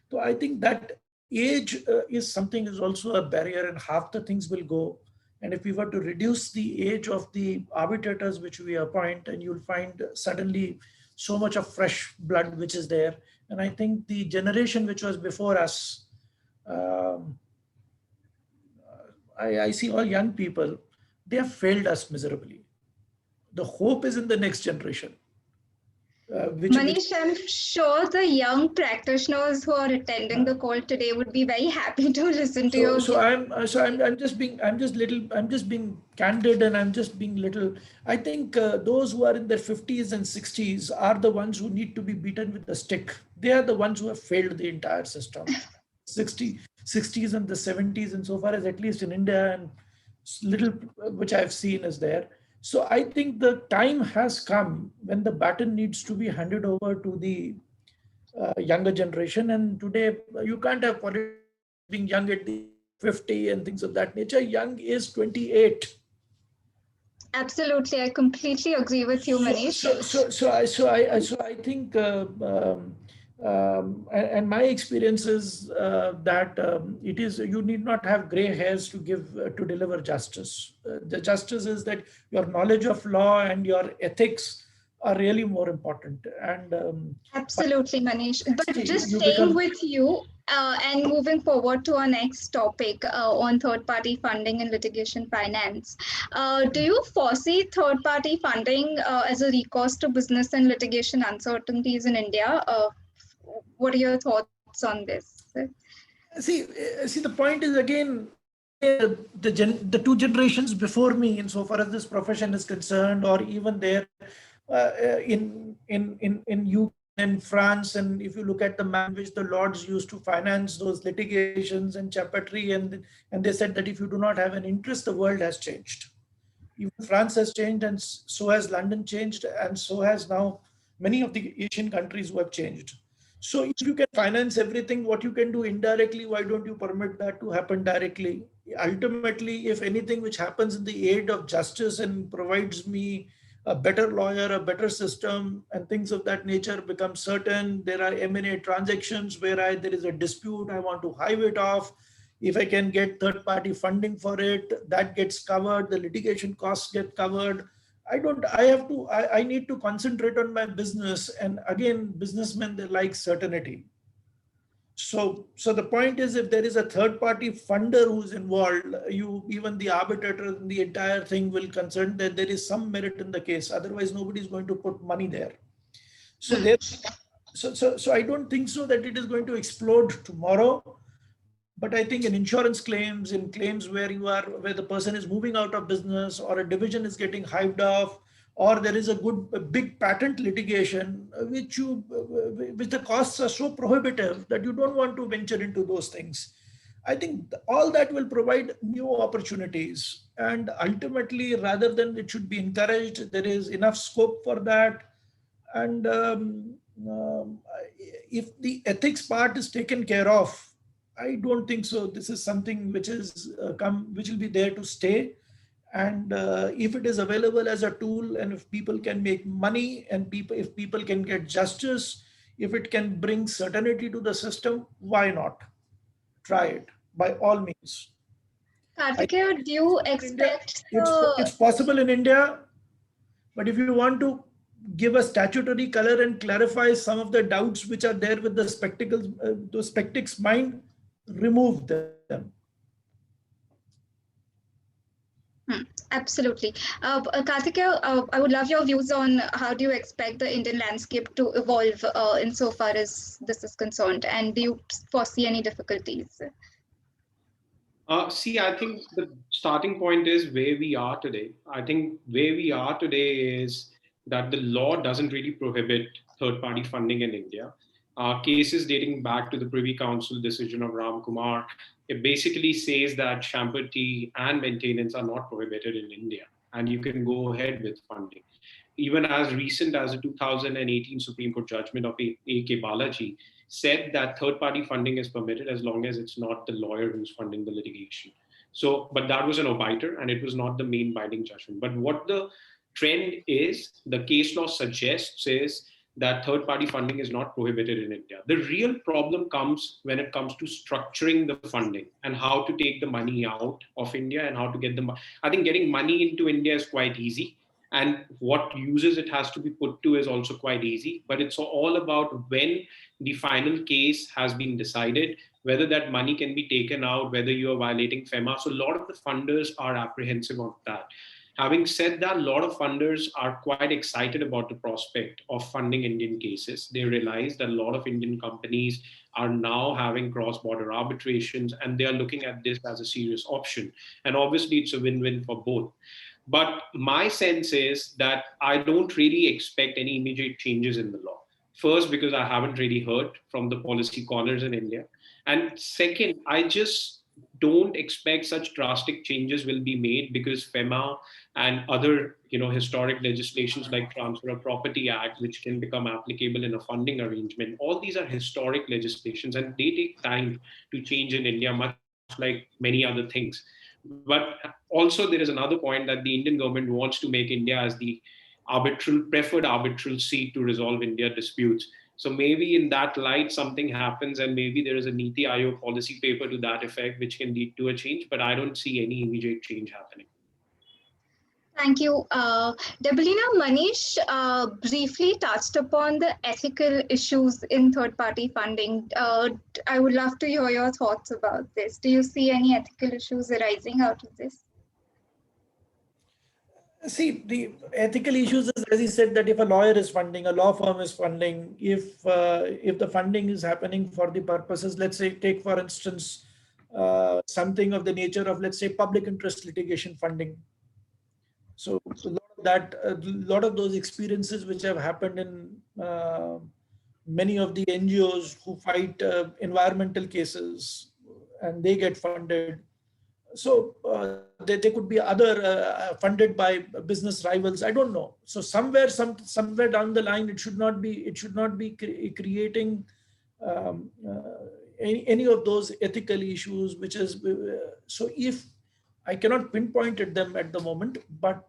Speaker 3: So I think that age is also a barrier, and half the things will go. And if we were to reduce the age of the arbitrators which we appoint, and you'll find suddenly so much of fresh blood which is there. And I think the generation which was before us, I see all young people, they have failed us miserably. The hope is in the next generation.
Speaker 2: Manish, I'm sure the young practitioners who are attending the call today would be very happy to listen to you.
Speaker 3: I'm just being candid, and I'm just being little. I think those who are in their 50s and 60s are the ones who need to be beaten with a stick. They are the ones who have failed the entire system. 60s and the 70s, and so far as at least in India, and little which I've seen is there. So I think the time has come when the baton needs to be handed over to the younger generation. And today you can't have politics being young at the 50 and things of that nature. Young is 28.
Speaker 2: Absolutely, I completely agree with you, Manish.
Speaker 3: So I think, and my experience is that it is, you need not have gray hairs to deliver justice. The justice is that your knowledge of law and your ethics are really more important. And
Speaker 2: Absolutely, Manish. But just
Speaker 3: you
Speaker 2: staying
Speaker 3: become
Speaker 2: with you and moving forward to our next topic on third-party funding and litigation finance, do you foresee third-party funding as a recourse to business and litigation uncertainties in India? What are your thoughts on this?
Speaker 3: see the point is, again, the two generations before me, insofar as this profession is concerned, or even there in UK and France, and if you look at the manner in which the lords used to finance those litigations and chapatry, and they said that if you do not have an interest, the world has changed. Even France has changed, and so has London changed, and so has now many of the Asian countries who have changed. So if you can finance everything, what you can do indirectly, why don't you permit that to happen directly? Ultimately, if anything which happens in the aid of justice and provides me a better lawyer, a better system, and things of that nature become certain, there are M&A transactions where there is a dispute, I want to hive it off. If I can get third-party funding for it, that gets covered, the litigation costs get covered. I need to concentrate on my business. And again, businessmen, they like certainty. So the point is, if there is a third-party funder who's involved, even the arbitrator and the entire thing will concern that there is some merit in the case. Otherwise, nobody's going to put money there. So I don't think so that it is going to explode tomorrow. But I think in insurance claims, in claims where the person is moving out of business, or a division is getting hived off, or there is a big patent litigation, which the costs are so prohibitive that you don't want to venture into those things. I think all that will provide new opportunities, and ultimately, rather than it should be encouraged, there is enough scope for that. And if the ethics part is taken care of, I don't think so. This is something which will be there to stay. And if it is available as a tool, and if people can make money, and if people can get justice, if it can bring certainty to the system, why not? Try it by all means.
Speaker 2: Kartikey, do you expect
Speaker 3: it's possible in India, but if you want to give a statutory color and clarify some of the doubts which are there with the spectacles, those spectics' mind, remove them.
Speaker 2: Absolutely. Kartikey, I would love your views on how do you expect the Indian landscape to evolve insofar as this is concerned, and do you foresee any difficulties?
Speaker 6: I think the starting point is where we are today. I think where we are today is that the law doesn't really prohibit third-party funding in India. Cases dating back to the Privy Council decision of Ram Kumar, it basically says that champati and maintenance are not prohibited in India, and you can go ahead with funding. Even as recent as the 2018 Supreme Court judgment of A.K. Balaji said that third-party funding is permitted as long as it's not the lawyer who's funding the litigation. So, but that was an obiter, and it was not the main binding judgment. But what the trend is, the case law suggests, is that third-party funding is not prohibited in India. The real problem comes when it comes to structuring the funding and how to take the money out of India and how to get the. I think getting money into India is quite easy, and what uses it has to be put to is also quite easy. But it's all about when the final case has been decided, whether that money can be taken out, whether you are violating FEMA. So a lot of the funders are apprehensive of that. Having said that, a lot of funders are quite excited about the prospect of funding Indian cases. They realize that a lot of Indian companies are now having cross-border arbitrations, and they are looking at this as a serious option. And obviously, it's a win-win for both. But my sense is that I don't really expect any immediate changes in the law. First, because I haven't really heard from the policy corners in India. And second, I just don't expect such drastic changes will be made, because FEMA and other historic legislations like Transfer of Property Act, which can become applicable in a funding arrangement, all these are historic legislations, and they take time to change in India, much like many other things. But also there is another point that the Indian government wants to make India as the preferred arbitral seat to resolve India disputes. So maybe in that light, something happens, and maybe there is a Niti Aayog policy paper to that effect, which can lead to a change, but I don't see any immediate change happening.
Speaker 2: Thank you. Debolina, Manish briefly touched upon the ethical issues in third-party funding. I would love to hear your thoughts about this. Do you see any ethical issues arising out of this?
Speaker 3: See, the ethical issues is, as he said, that if a lawyer is funding, a law firm is funding, if the funding is happening for the purposes, let's say, take for instance, something of the nature of, let's say, public interest litigation funding. So a lot of those experiences which have happened in many of the NGOs who fight environmental cases, and they get funded. So they could be other funded by business rivals. I don't know. So somewhere down the line, it should not be creating any of those ethical issues. Which is so if I cannot pinpoint at them at the moment, but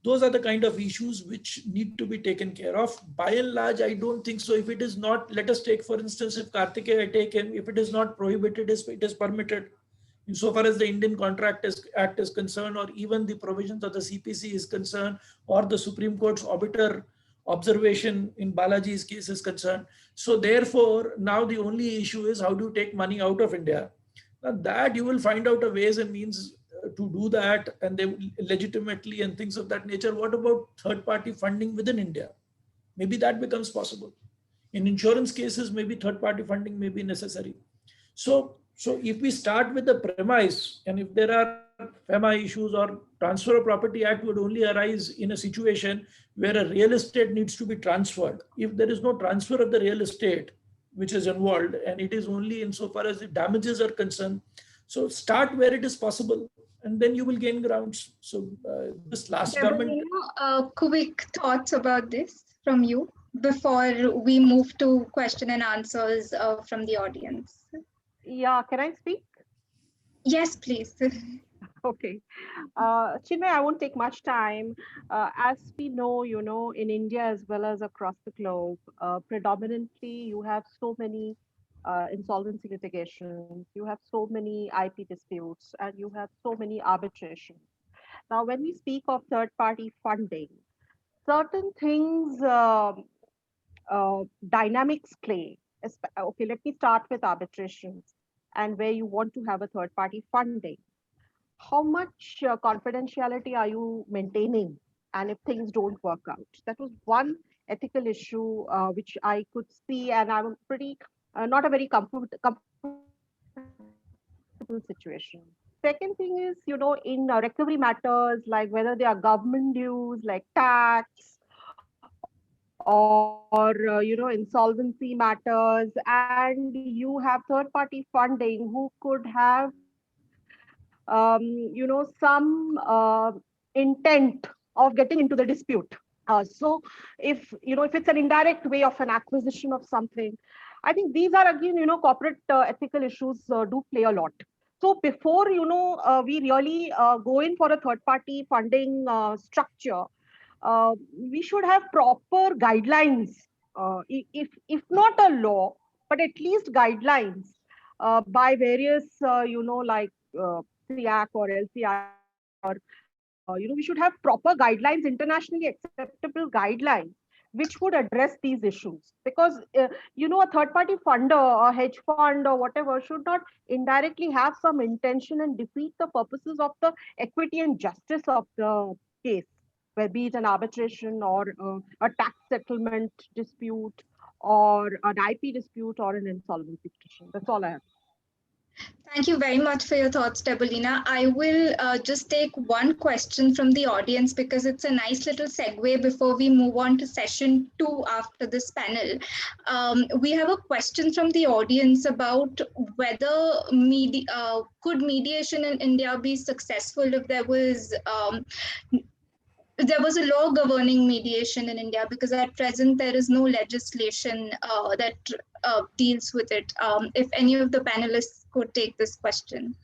Speaker 3: those are the kind of issues which need to be taken care of. By and large, I don't think so. If it is not, let us take for instance, if Kartikey, I take him, if it is not prohibited, it is permitted. Insofar as the Indian Contract Act is concerned, or even the provisions of the CPC is concerned, or the Supreme Court's arbiter observation in Balaji's case is concerned. So therefore, now the only issue is how do you take money out of India? Now that you will find out a ways and means to do that, and they legitimately and things of that nature. What about third-party funding within India? Maybe that becomes possible. In insurance cases, maybe third-party funding may be necessary. So if we start with the premise, and if there are FEMA issues, or Transfer of Property Act would only arise in a situation where a real estate needs to be transferred. If there is no transfer of the real estate which is involved, and it is only insofar as the damages are concerned, so start where it is possible, and then you will gain grounds. So this last government.
Speaker 2: Quick thoughts about this from you before we move to question and answers from the audience.
Speaker 5: Yeah, can I speak?
Speaker 2: Yes, please.
Speaker 5: Okay. Chinmayee, I won't take much time. As we know, in India as well as across the globe, predominantly you have so many insolvency litigations, you have so many IP disputes, and you have so many arbitrations. Now, when we speak of third-party funding, certain things, dynamics play. Okay, let me start with arbitrations and where you want to have a third-party funding. How much confidentiality are you maintaining? And if things don't work out, that was one ethical issue which I could see, and I'm pretty not a very comfortable situation. Second thing is, in recovery matters, like whether they are government dues, like tax, or insolvency matters, and you have third-party funding who could have some intent of getting into the dispute. So if it's an indirect way of an acquisition of something, I think these are again, corporate ethical issues do play a lot. So before, we really go in for a third-party funding structure, we should have proper guidelines, if not a law, but at least guidelines by various, like CIAC or LCI, or we should have proper guidelines, internationally acceptable guidelines, which would address these issues. Because a third-party funder, a hedge fund, or whatever, should not indirectly have some intention and defeat the purposes of the equity and justice of the case, where be it an arbitration or a tax settlement dispute, or an IP dispute, or an insolvency petition. That's all I have.
Speaker 2: Thank you very much for your thoughts, Debolina. I will just take one question from the audience because it's a nice little segue before we move on to session 2 after this panel. We have a question from the audience about whether could mediation in India be successful if there was a law governing mediation in India, because at present there is no legislation that deals with it. If any of the panelists could take this question.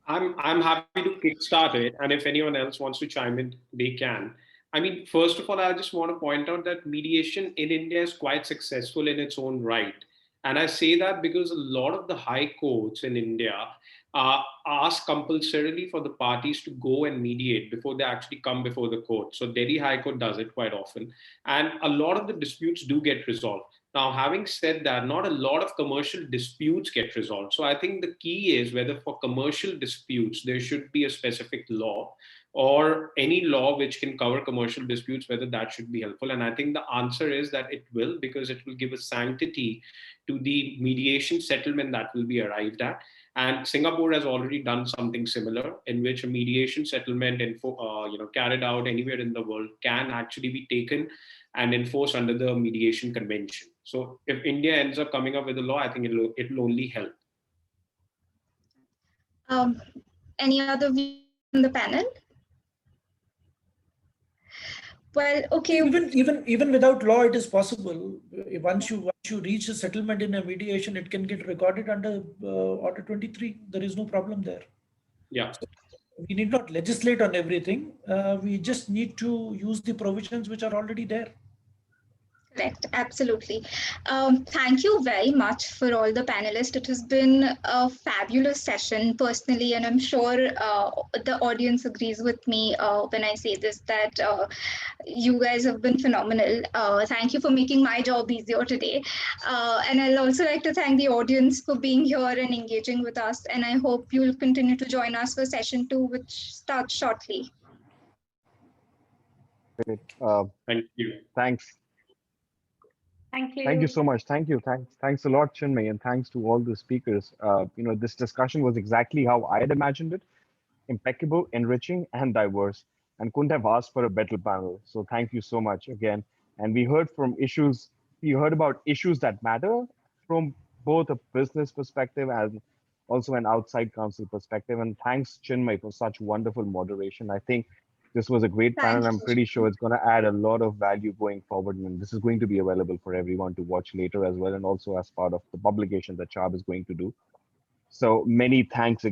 Speaker 6: I'm happy to kickstart it, and if anyone else wants to chime in, they can. I mean, first of all, I just want to point out that mediation in India is quite successful in its own right. And I say that because a lot of the high courts in India ask compulsorily for the parties to go and mediate before they actually come before the court. So Delhi High Court does it quite often. And a lot of the disputes do get resolved. Now, having said that, not a lot of commercial disputes get resolved. So I think the key is whether for commercial disputes, there should be a specific law or any law which can cover commercial disputes, whether that should be helpful. And I think the answer is that it will, because it will give a sanctity to the mediation settlement that will be arrived at. And Singapore has already done something similar, in which a mediation settlement carried out anywhere in the world can actually be taken and enforced under the mediation convention. So if India ends up coming up with a law, I think it'll only help.
Speaker 2: Any other view on the panel? Well, okay.
Speaker 3: Even without law, it is possible. Once you reach a settlement in a mediation, it can get recorded under Order 23. There is no problem there.
Speaker 6: Yeah.
Speaker 3: So we need not legislate on everything. We just need to use the provisions which are already there.
Speaker 2: Correct, absolutely. Thank you very much for all the panelists. It has been a fabulous session personally, and I'm sure the audience agrees with me when I say this, that you guys have been phenomenal. Thank you for making my job easier today. And I'll also like to thank the audience for being here and engaging with us. And I hope you'll continue to join us for session 2, which starts shortly.
Speaker 1: Great.
Speaker 6: Thank you.
Speaker 1: Thanks.
Speaker 4: Thank you.
Speaker 1: Thank you so much. Thank you. Thanks a lot, Chinmayee, and thanks to all the speakers. This discussion was exactly how I had imagined it: impeccable, enriching, and diverse. And couldn't have asked for a better panel. So thank you so much again. And we heard about issues that matter from both a business perspective and also an outside counsel perspective. And thanks, Chinmayee, for such wonderful moderation. I think this was a great panel. I'm pretty sure it's going to add a lot of value going forward. And this is going to be available for everyone to watch later as well, and also as part of the publication that CIArb is going to do. So many thanks again.